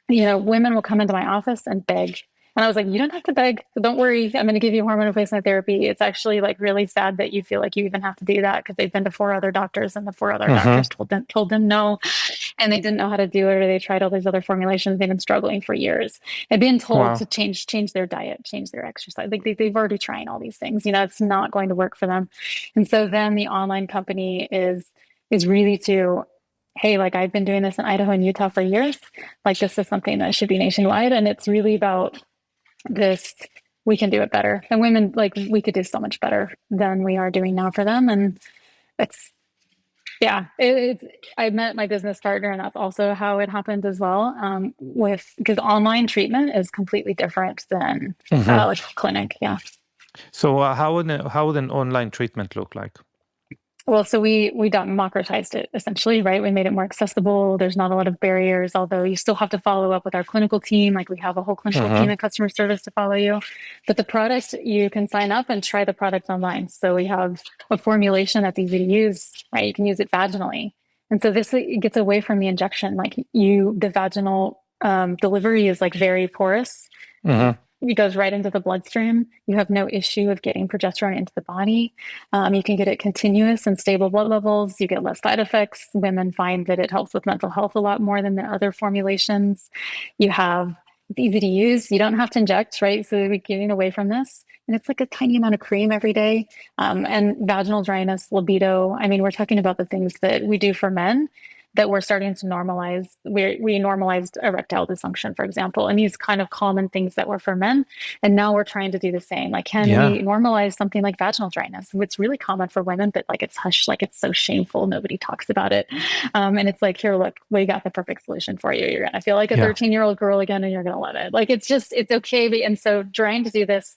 women will come into my office and beg. And I was like, you don't have to beg. So don't worry. I'm going to give you hormone replacement therapy. It's actually like really sad that you feel like you even have to do that because they've been to 4 other doctors and the 4 other doctors told them no, and they didn't know how to do it, or they tried all these other formulations. They've been struggling for years and been told to change their diet, change their exercise. Like they've already tried all these things. It's not going to work for them. And so then the online company is really to, hey, like I've been doing this in Idaho and Utah for years. Like this is something that should be nationwide, and it's really about this we can do it better. And women, like, we could do so much better than we are doing now for them. And it's, yeah, I met my business partner, and that's also how it happened as well. Because online treatment is completely different than like clinic. Yeah. So how would an online treatment look like? Well, so we democratized it essentially, right? We made it more accessible. There's not a lot of barriers, although you still have to follow up with our clinical team. Like, we have a whole clinical team and customer service to follow you. But the product, you can sign up and try the product online. So we have a formulation that's easy to use, right? You can use it vaginally. And so this gets away from the injection. Like, the vaginal delivery is like very porous. It goes right into the bloodstream. You have no issue of getting progesterone into the body. You can get it continuous and stable blood levels. You get less side effects. Women find that it helps with mental health a lot more than the other formulations. It's easy to use. You don't have to inject, right? So we're getting away from this. And it's like a tiny amount of cream every day. And vaginal dryness, libido. I mean, we're talking about the things that we do for men that we're starting to normalize. We normalized erectile dysfunction, for example, and these kind of common things that were for men. And now we're trying to do the same. Like, can we normalize something like vaginal dryness? It's really common for women, but like, it's hushed, like, it's so shameful. Nobody talks about it. And it's like, here, look, we got the perfect solution for you. You're going to feel like a 13-year-old girl again, and you're going to love it. Like, it's okay. And so trying to do this,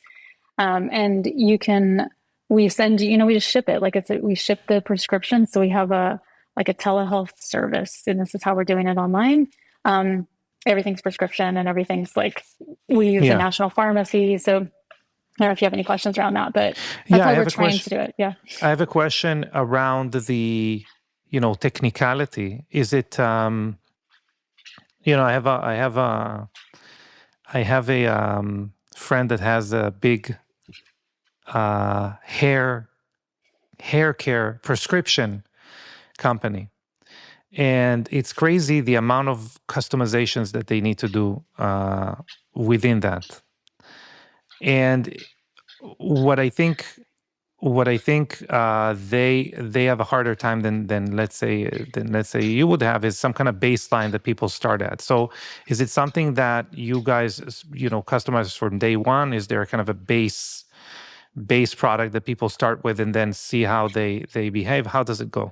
and we send, we just ship it. Like, we ship the prescription. So we have a telehealth service, and this is how we're doing it online. Everything's prescription, and everything's like, we use a national pharmacy. So I don't know if you have any questions around that, but that's how we're trying to do it. Yeah. I have a question around the, technicality. Is it, I have a friend that has a big hair care prescription company, and it's crazy the amount of customizations that they need to do within that. And what I think they have a harder time than let's say you would have is some kind of baseline that people start at. So is it something that you guys customize from day one? Is there kind of a base product that people start with and then see how they behave? How does it go?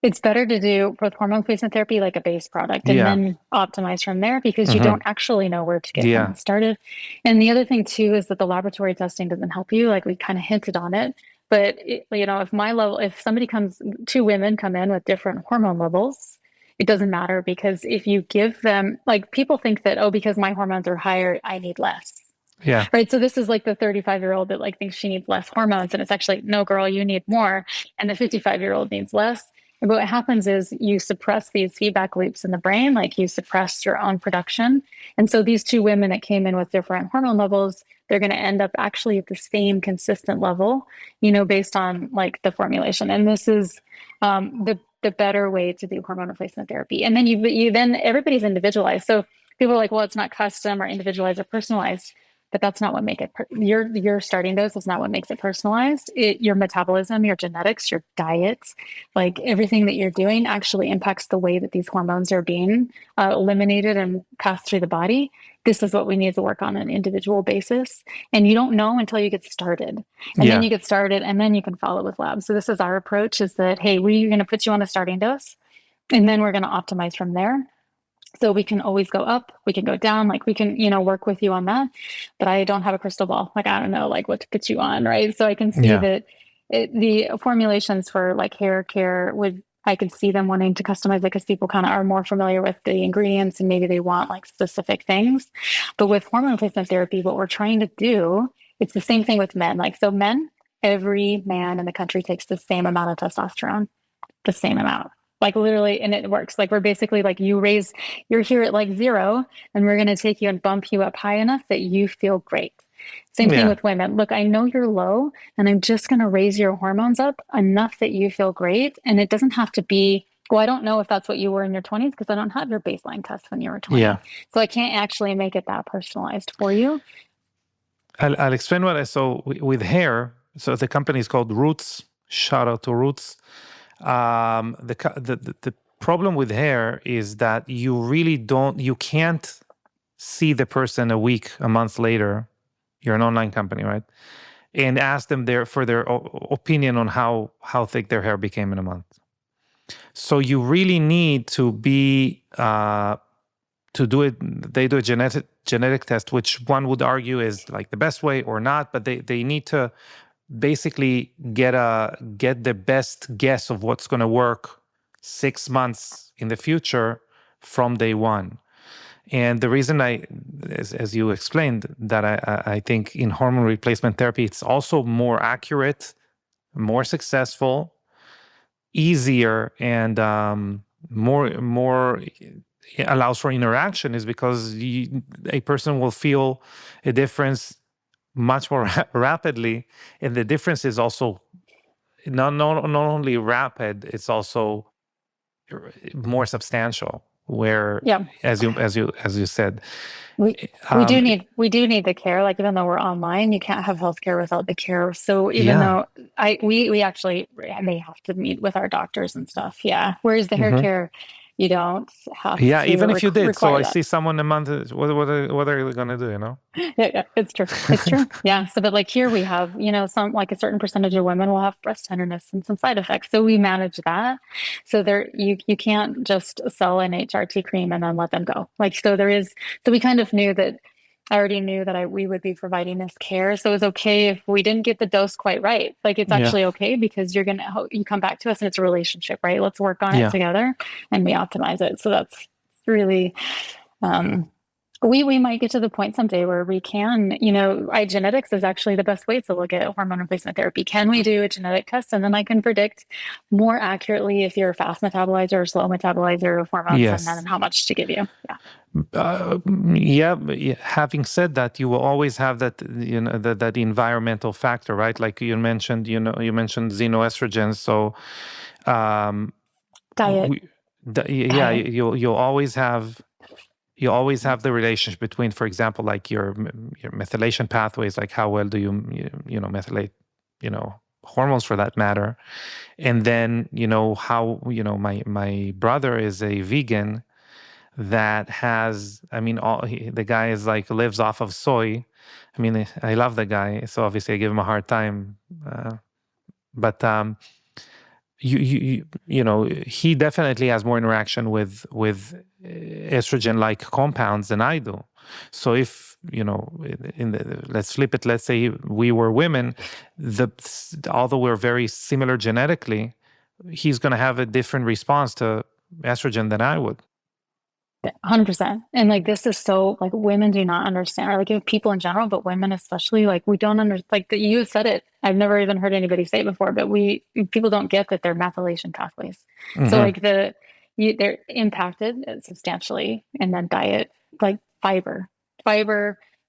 It's better to do with hormone replacement therapy like a base product and then optimize from there, because you don't actually know where to get hormone started. And the other thing too is that the laboratory testing doesn't help you. Like, we kind of hinted on it, but if two women come in with different hormone levels, it doesn't matter, because if you give them, like, people think that, oh, because my hormones are higher, I need less. Yeah. Right. So this is like the 35-year-old that like thinks she needs less hormones, and it's actually, no, girl, you need more. And the 55-year-old needs less. And what happens is you suppress these feedback loops in the brain, like you suppress your own production. And so these two women that came in with different hormone levels, they're going to end up actually at the same consistent level, based on like the formulation. And this is the better way to do hormone replacement therapy. And then then everybody's individualized. So people are like, well, it's not custom or individualized or personalized. But that's not what makes it. Your starting dose is not what makes it personalized. Your metabolism, your genetics, your diet, like everything that you're doing actually impacts the way that these hormones are being eliminated and passed through the body. This is what we need to work on an individual basis. And you don't know until you get started. And then you get started, and then you can follow with labs. So this is our approach, is that, hey, we're going to put you on a starting dose, and then we're going to optimize from there. So we can always go up, we can go down, like we can, work with you on that. But I don't have a crystal ball. Like, I don't know, like, what to put you on, right? So I can see that the formulations for like hair care I could see them wanting to customize, because people kind of are more familiar with the ingredients and maybe they want like specific things. But with hormone replacement therapy, what we're trying to do, it's the same thing with men. Like, so men, every man in the country takes the same amount of testosterone, the same amount. Like, literally, and it works. Like, we're basically like, you're here at like 0, and we're going to take you and bump you up high enough that you feel great. Same thing with women. Look, I know you're low, and I'm just going to raise your hormones up enough that you feel great. And it doesn't have to be, well, I don't know if that's what you were in your 20s, because I don't have your baseline test when you were 20. So I can't actually make it that personalized for you. I'll explain what I saw with hair. So the company is called Roots. Shout out to Roots. The problem with hair is that you can't see the person a month later You're an online company, right? And ask them for their opinion on how thick their hair became in a month. So you really need to be to do it. They do a genetic test, which one would argue is like the best way or not, but they need to basically get the best guess of what's going to work 6 months in the future from day one. And the reason as you explained, that I think in hormone replacement therapy, it's also more accurate, more successful, easier, and more allows for interaction, is because a person will feel a difference much more rapidly, and the difference is also not only rapid, it's also more substantial. Where, Yeah. as you said, We do need the care. Like, even though we're online, you can't have healthcare without the care. So even though we actually may have to meet with our doctors and stuff. Yeah. Whereas the hair care, you don't have to. Even if you did. So I that. see someone a month. What are you gonna do? You know? Yeah, it's true. It's true. Yeah. So, but like here we have, some, like, a certain percentage of women will have breast tenderness and some side effects. So we manage that. So you can't just sell an HRT cream and then let them go. Like, so we kind of knew that. I already knew that we would be providing this care. So it was okay if we didn't get the dose quite right. Like, it's actually okay, because you come back to us and it's a relationship, right? Let's work on it together and we optimize it. So that's really, we might get to the point someday where we can, genetics is actually the best way to look at hormone replacement therapy. Can we do a genetic test? And then I can predict more accurately if you're a fast metabolizer or slow metabolizer of hormones, and then how much to give you. Having said that, you will always have that, that environmental factor, right? Like you mentioned xenoestrogens. So, diet. You always have the relationship between, for example, like your methylation pathways, like how well do you methylate, hormones for that matter. And then, how, my brother is a vegan that has, the guy is like, lives off of soy. I mean, I love the guy, so obviously I give him a hard time. But he definitely has more interaction with estrogen-like compounds than I do. So if let's flip it. Let's say we were women, although we're very similar genetically, he's going to have a different response to estrogen than I would. 100%. And like, this is so, like, women do not understand, or like people in general, but women especially, like, we don't understand, like, you said it. I've never even heard anybody say it before, but people don't get that they're methylation pathways. So like they're impacted substantially. And then diet, like fiber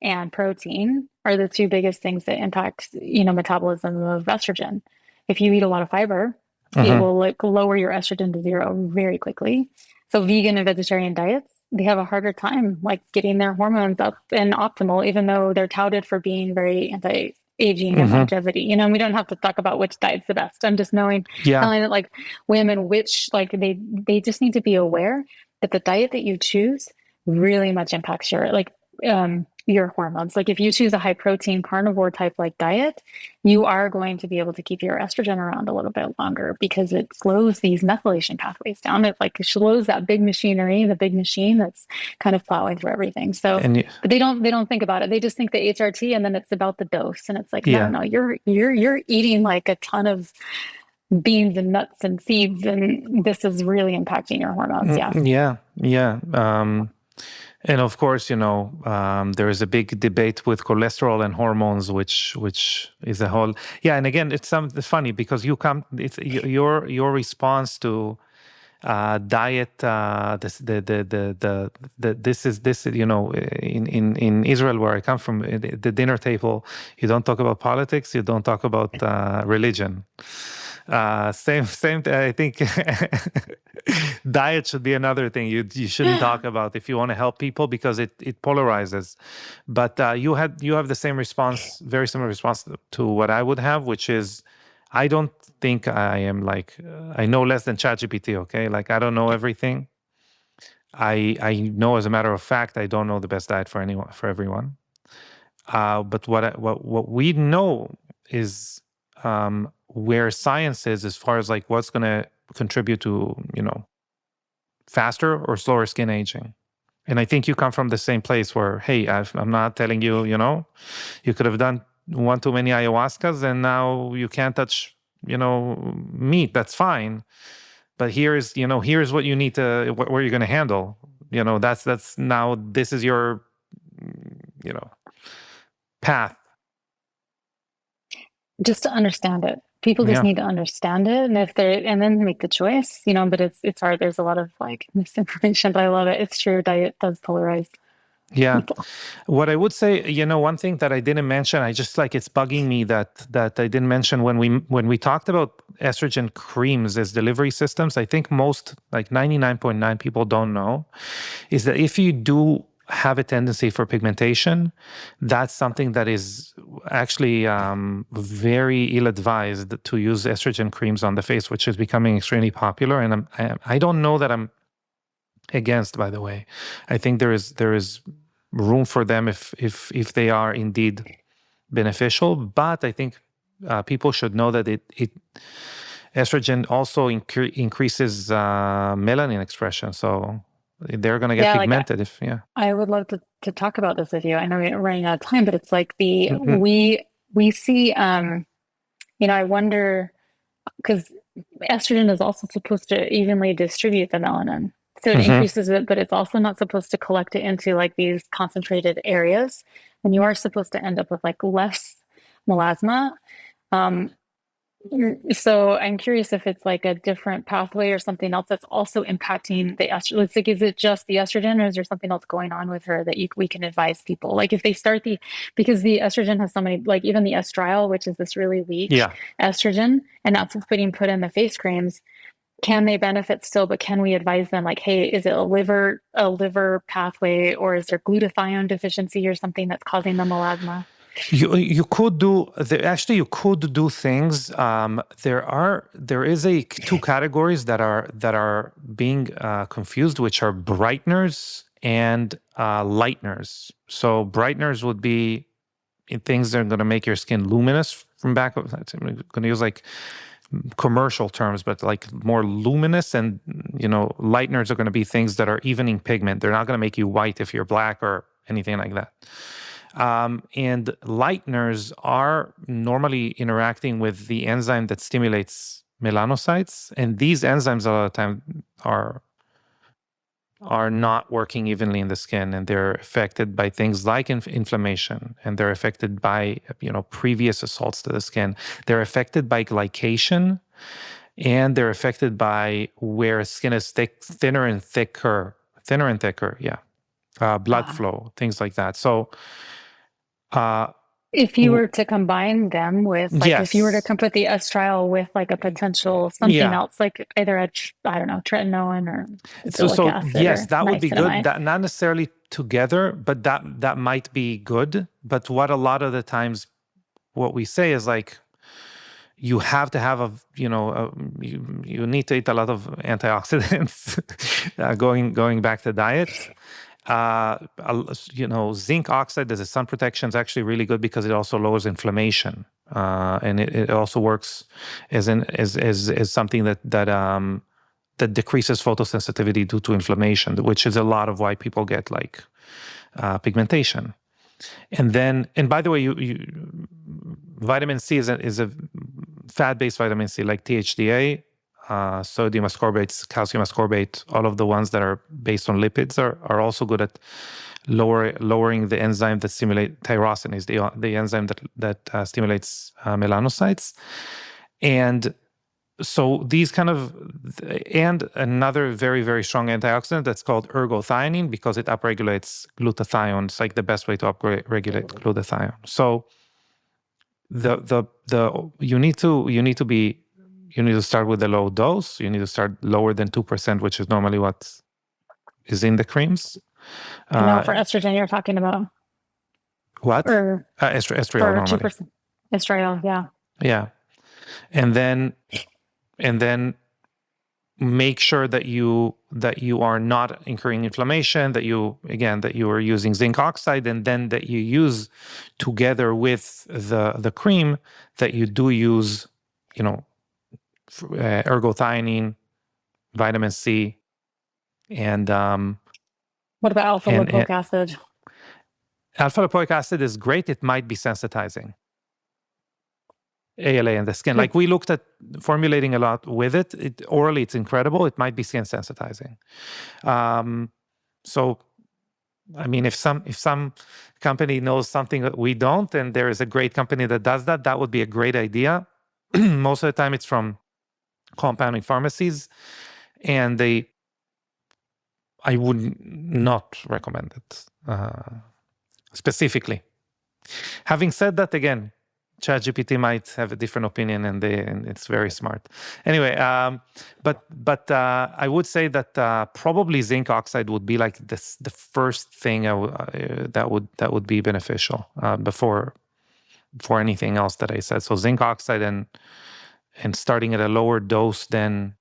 and protein are the two biggest things that impact, metabolism of estrogen. If you eat a lot of fiber, it will like lower your estrogen to zero very quickly. So vegan and vegetarian diets, they have a harder time like getting their hormones up and optimal, even though they're touted for being very anti-aging and longevity. We don't have to talk about which diet's the best. I'm just telling that, like, women, which, like, they just need to be aware that the diet that you choose really much impacts your hormones. Like, if you choose a high protein carnivore type like diet, you are going to be able to keep your estrogen around a little bit longer, because it slows these methylation pathways down. It slows that big machinery, the big machine that's kind of plowing through everything. So, but they don't think about it. They just think the HRT, and then it's about the dose. And it's like, no, you're eating like a ton of beans and nuts and seeds, and this is really impacting your hormones. And of course, there is a big debate with cholesterol and hormones, which is a whole. And again, it's funny because it's your response to diet. This is in Israel, where I come from, the dinner table, you don't talk about politics, you don't talk about religion. Same. I think diet should be another thing you shouldn't talk about if you want to help people, because it polarizes. But you have the same response, very similar response to what I would have, which is, I don't think I am like, I know less than ChatGPT. Okay, like, I don't know everything. I know, as a matter of fact, I don't know the best diet for everyone. But what we know is where science is as far as like what's going to contribute to, faster or slower skin aging. And I think you come from the same place where, hey, I'm not telling you, you could have done one too many ayahuascas and now you can't touch, meat. That's fine. But here's what you need to, where you're going to handle. That's now, this is your, path. Just to understand it. People just Yeah. need to understand it, and then make the choice, but it's hard. There's a lot of like misinformation, but I love it. It's true. Diet does polarize Yeah. people. What I would say, one thing that I didn't mention, I just like, it's bugging me that I didn't mention when we talked about estrogen creams as delivery systems. I think most, like 99.9 people don't know, is that if you do have a tendency for pigmentation, that's something that is actually very ill-advised to use estrogen creams on the face, which is becoming extremely popular. And I don't know that I'm against, by the way. I think there is room for them if they are indeed beneficial, but I think people should know that it estrogen also increases melanin expression, so they're going to get pigmented. I would love to talk about this with you. I know we're running out of time, but it's like Mhm. we see I wonder, because estrogen is also supposed to evenly distribute the melanin. So it increases it, but it's also not supposed to collect it into like these concentrated areas. And you are supposed to end up with like less melasma. So I'm curious if it's like a different pathway or something else that's also impacting the estrogen. It's like, is it just the estrogen, or is there something else going on with her that we can advise people? Like if they start because the estrogen has so many, like even the estriol, which is this really weak estrogen, and that's what's being put in the face creams. Can they benefit still? But can we advise them like, hey, is it a liver pathway, or is there glutathione deficiency or something that's causing the melasma? You could do you could do things. There is two categories that are being confused, which are brighteners and lighteners. So brighteners would be things that are going to make your skin luminous. I'm going to use like commercial terms, but like more luminous, and lighteners are going to be things that are evening pigment. They're not going to make you white if you're black or anything like that. And lighteners are normally interacting with the enzyme that stimulates melanocytes, and these enzymes a lot of the time are not working evenly in the skin, and they're affected by things like inflammation, and they're affected by previous assaults to the skin. They're affected by glycation, and they're affected by where skin is thinner and thicker. Blood flow, things like that. So if you were to combine them with, like, if you were to put the estriol with like a potential something else, like either I don't know, tretinoin or acid, yes, that would be good. niacinamide. That not necessarily together, but that might be good. But what a lot of the times, what we say is like, you have to have you need to eat a lot of antioxidants. Going back to diet. Zinc oxide as a sun protection is actually really good because it also lowers inflammation, and it also works as something that decreases photosensitivity due to inflammation, which is a lot of why people get like pigmentation. And by the way, vitamin C is a fat-based vitamin C, like THDA. Sodium ascorbate, calcium ascorbate, all of the ones that are based on lipids are also good at lowering the enzyme that stimulates tyrosinase, the enzyme that stimulates melanocytes. And so these and another very, very strong antioxidant that's called ergothioneine, because it upregulates glutathione. It's like the best way to upregulate glutathione. So you need to start with a low dose. You need to start lower than 2%, which is normally what is in the creams. No, for estrogen you're talking about. What? Or estriol normally. 2%. Estriol, yeah. Yeah. And then make sure that you are not incurring inflammation, that you are using zinc oxide, and then that you use together with the cream, that you do use, ergothioneine, vitamin C, and what about alpha lipoic acid? Alpha lipoic acid is great. It might be sensitizing. ALA in the skin. Like we looked at formulating a lot with it. Orally, it's incredible. It might be skin sensitizing. So, I mean, if some company knows something that we don't, and there is a great company that does that, that would be a great idea. Most of the time, it's from compounding pharmacies, and I would not recommend it specifically. Having said that, again, ChatGPT might have a different opinion, and it's very smart. Anyway, but I would say that probably zinc oxide would be like the first thing that would be beneficial before anything else that I said. So zinc oxide and starting at a lower dose than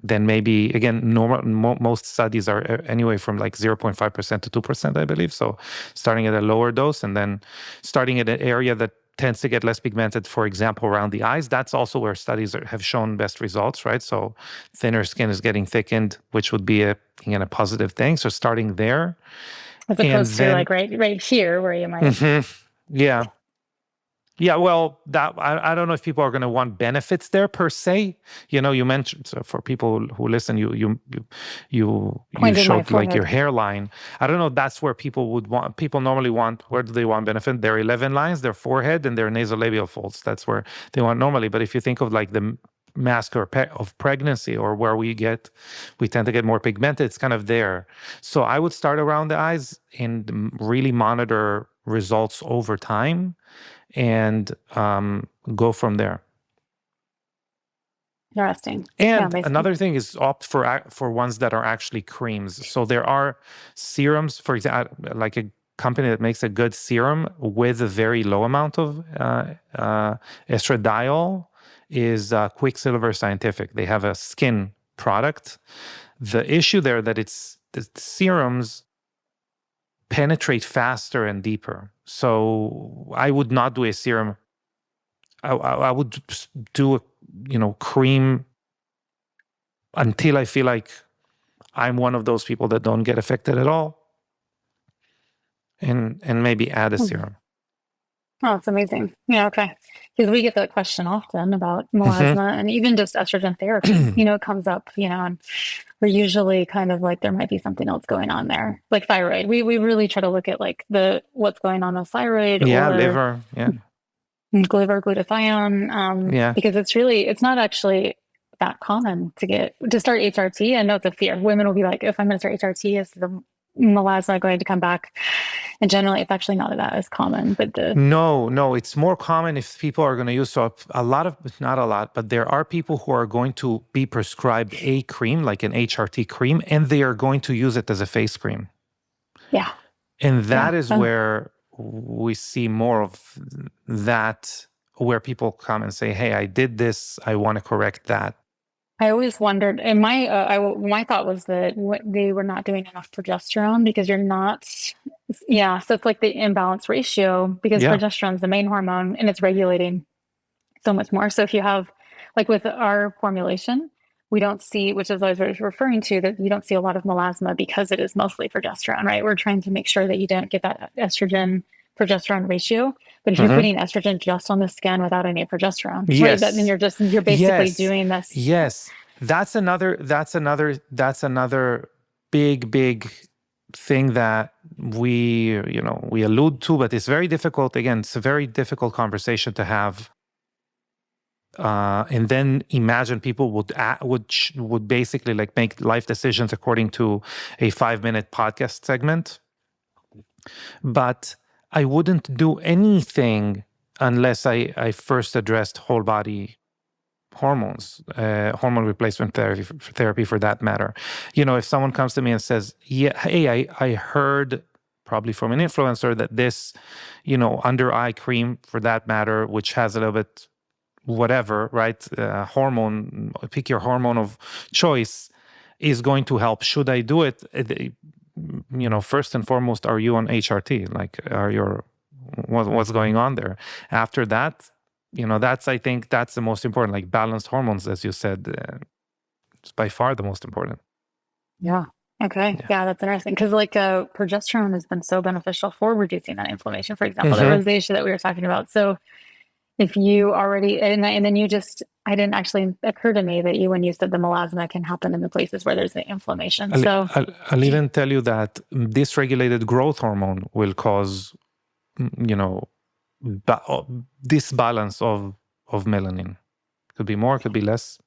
maybe, again, most studies are anyway from like 0.5% to 2%, I believe. So starting at a lower dose and then starting at an area that tends to get less pigmented, for example, around the eyes. That's also where studies have shown best results, right? So thinner skin is getting thickened, which would be a positive thing. So starting there. As opposed to like right here where you might. Mm-hmm. Yeah. Yeah, well, that I don't know if people are going to want benefits there per se. You mentioned, so for people who listen, you showed like your hairline. I don't know. That's where people would want. People normally want. Where do they want benefit? Their 11 lines, their forehead, and their nasolabial folds. That's where they want normally. But if you think of like the mask of pregnancy, or where we tend to get more pigmented, it's kind of there. So I would start around the eyes and really monitor results over time, and go from there. Interesting. And another thing is opt for ones that are actually creams. So there are serums, for example, like a company that makes a good serum with a very low amount of estradiol is Quicksilver Scientific. They have a skin product. The issue there that the serums penetrate faster and deeper. So I would not do a serum. I would do a cream until I feel like I'm one of those people that don't get affected at all, and maybe add a serum. Oh, it's amazing. Yeah, okay. Because we get that question often about melasma and even just estrogen therapy. It comes up, and we're usually kind of like there might be something else going on there, like thyroid. We really try to look at like what's going on with thyroid, or liver, liver, glutathione, because it's not actually that common to start HRT. I know it's a fear. Women will be like, if I'm going to start HRT, is the melasma going to come back? And generally, it's actually not that as common. But no, it's more common if people are going to use. So not a lot, but there are people who are going to be prescribed a cream, like an HRT cream, and they are going to use it as a face cream. Yeah, and that is where we see more of that, where people come and say, "Hey, I did this. I want to correct that." I always wondered, and my thought was that they were not doing enough progesterone, because you're not. Yeah, so it's like the imbalance ratio, because progesterone is the main hormone and it's regulating so much more. So if you have, like with our formulation, we don't see, which is what I was referring to, that you don't see a lot of melasma because it is mostly progesterone, right? We're trying to make sure that you don't get that estrogen progesterone ratio. But if you're putting estrogen just on the skin without any progesterone, right, then you're basically doing this. Yes, that's another big thing that we allude to, but it's very difficult. Again, it's a very difficult conversation to have. And then imagine people would basically like make life decisions according to a 5-minute podcast segment. But I wouldn't do anything unless I first addressed whole body hormones, hormone replacement therapy for that matter. If someone comes to me and says, "Yeah, hey, I heard probably from an influencer that this, under eye cream for that matter, which has a little bit whatever, right? Hormone, pick your hormone of choice, is going to help. Should I do it? First and foremost, are you on HRT? Like, what's going on there? After that, I think that's the most important. Like balanced hormones, as you said, it's by far the most important. Yeah. Okay. Yeah, that's interesting. Because progesterone has been so beneficial for reducing that inflammation, for example, the rosacea that we were talking about. So if you already, and then I didn't actually occur to me that when you said the melasma can happen in the places where there's the inflammation. I'll even tell you that dysregulated growth hormone will cause, disbalance of melanin. Could be more, could be less.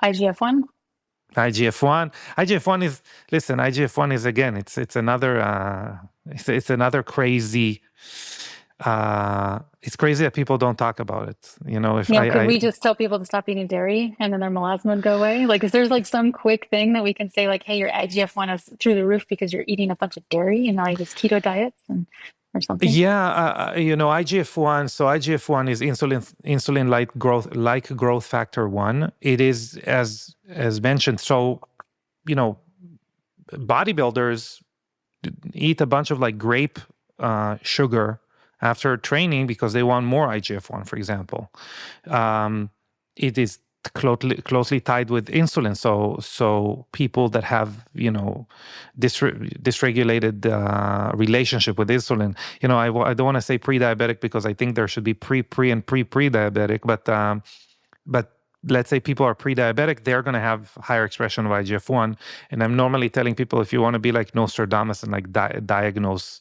IGF-1? IGF-1 is, again, it's another crazy, it's crazy that people don't talk about it. Could we just tell people to stop eating dairy and then their melasma would go away? Like, is there like some quick thing that we can say, like, hey, your IGF-1 is through the roof because you're eating a bunch of dairy and now you just keto diets or something? Yeah, IGF-1. So IGF-1 is insulin like growth factor 1. It is as mentioned. So, bodybuilders eat a bunch of like grape sugar after training because they want more IGF-1, for example. It is closely tied with insulin. So people that have, dysregulated relationship with insulin, I don't want to say pre-diabetic because I think there should be pre and pre-diabetic, but let's say people are pre-diabetic, they're going to have higher expression of IGF-1. And I'm normally telling people, if you want to be like Nostradamus and like diagnose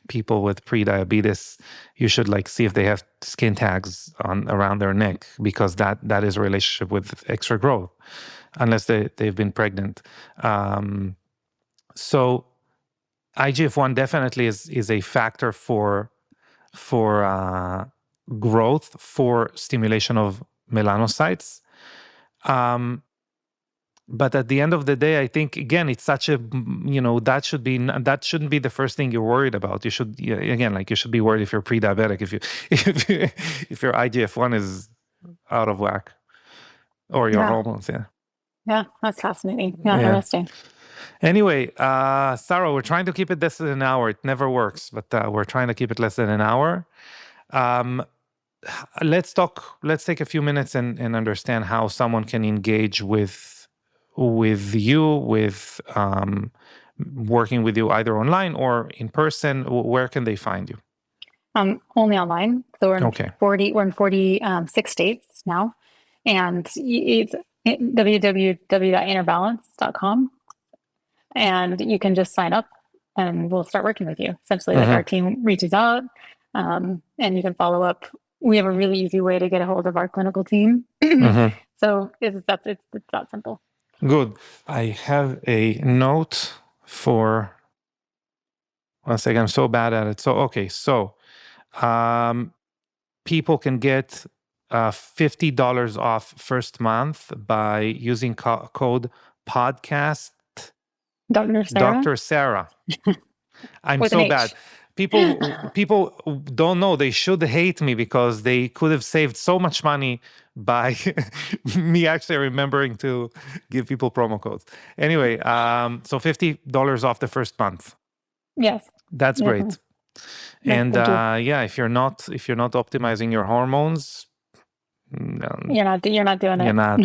people with pre-diabetes, you should like see if they have skin tags around their neck, because that is a relationship with extra growth, unless they've been pregnant. So IGF-1 definitely is a factor for growth, for stimulation of melanocytes. But at the end of the day, I think, again, it's such a, that shouldn't be the first thing you're worried about. You should, you should be worried if you're pre-diabetic, if your IGF-1 is out of whack, or your hormones. Yeah, that's fascinating. Yeah, interesting. Anyway, Sarah, we're trying to keep it less than an hour. It never works, but we're trying to keep it less than an hour. Let's take a few minutes and understand how someone can engage with you, with working with you either online or in person. Where can they find you? Only online. So we're in 46 states now, and it's www.innerbalance.com, and you can just sign up and we'll start working with you. Essentially, like our team reaches out, and you can follow up. We have a really easy way to get a hold of our clinical team. So it's that simple. Good. I have a note for, one second, I'm so bad at it. So people can get $50 off first month by using code podcast Dr. Sarah. I'm so bad. People don't know. They should hate me because they could have saved so much money by me actually remembering to give people promo codes. Anyway, so $50 off the first month. Yes, that's great. And if you're not optimizing your hormones, you're not doing it. You're not.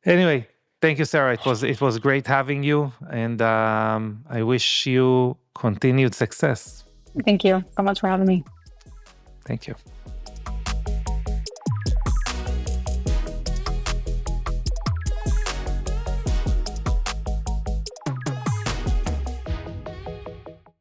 Anyway. Thank you, Sarah. It was great having you, and I wish you continued success. Thank you so much for having me. Thank you.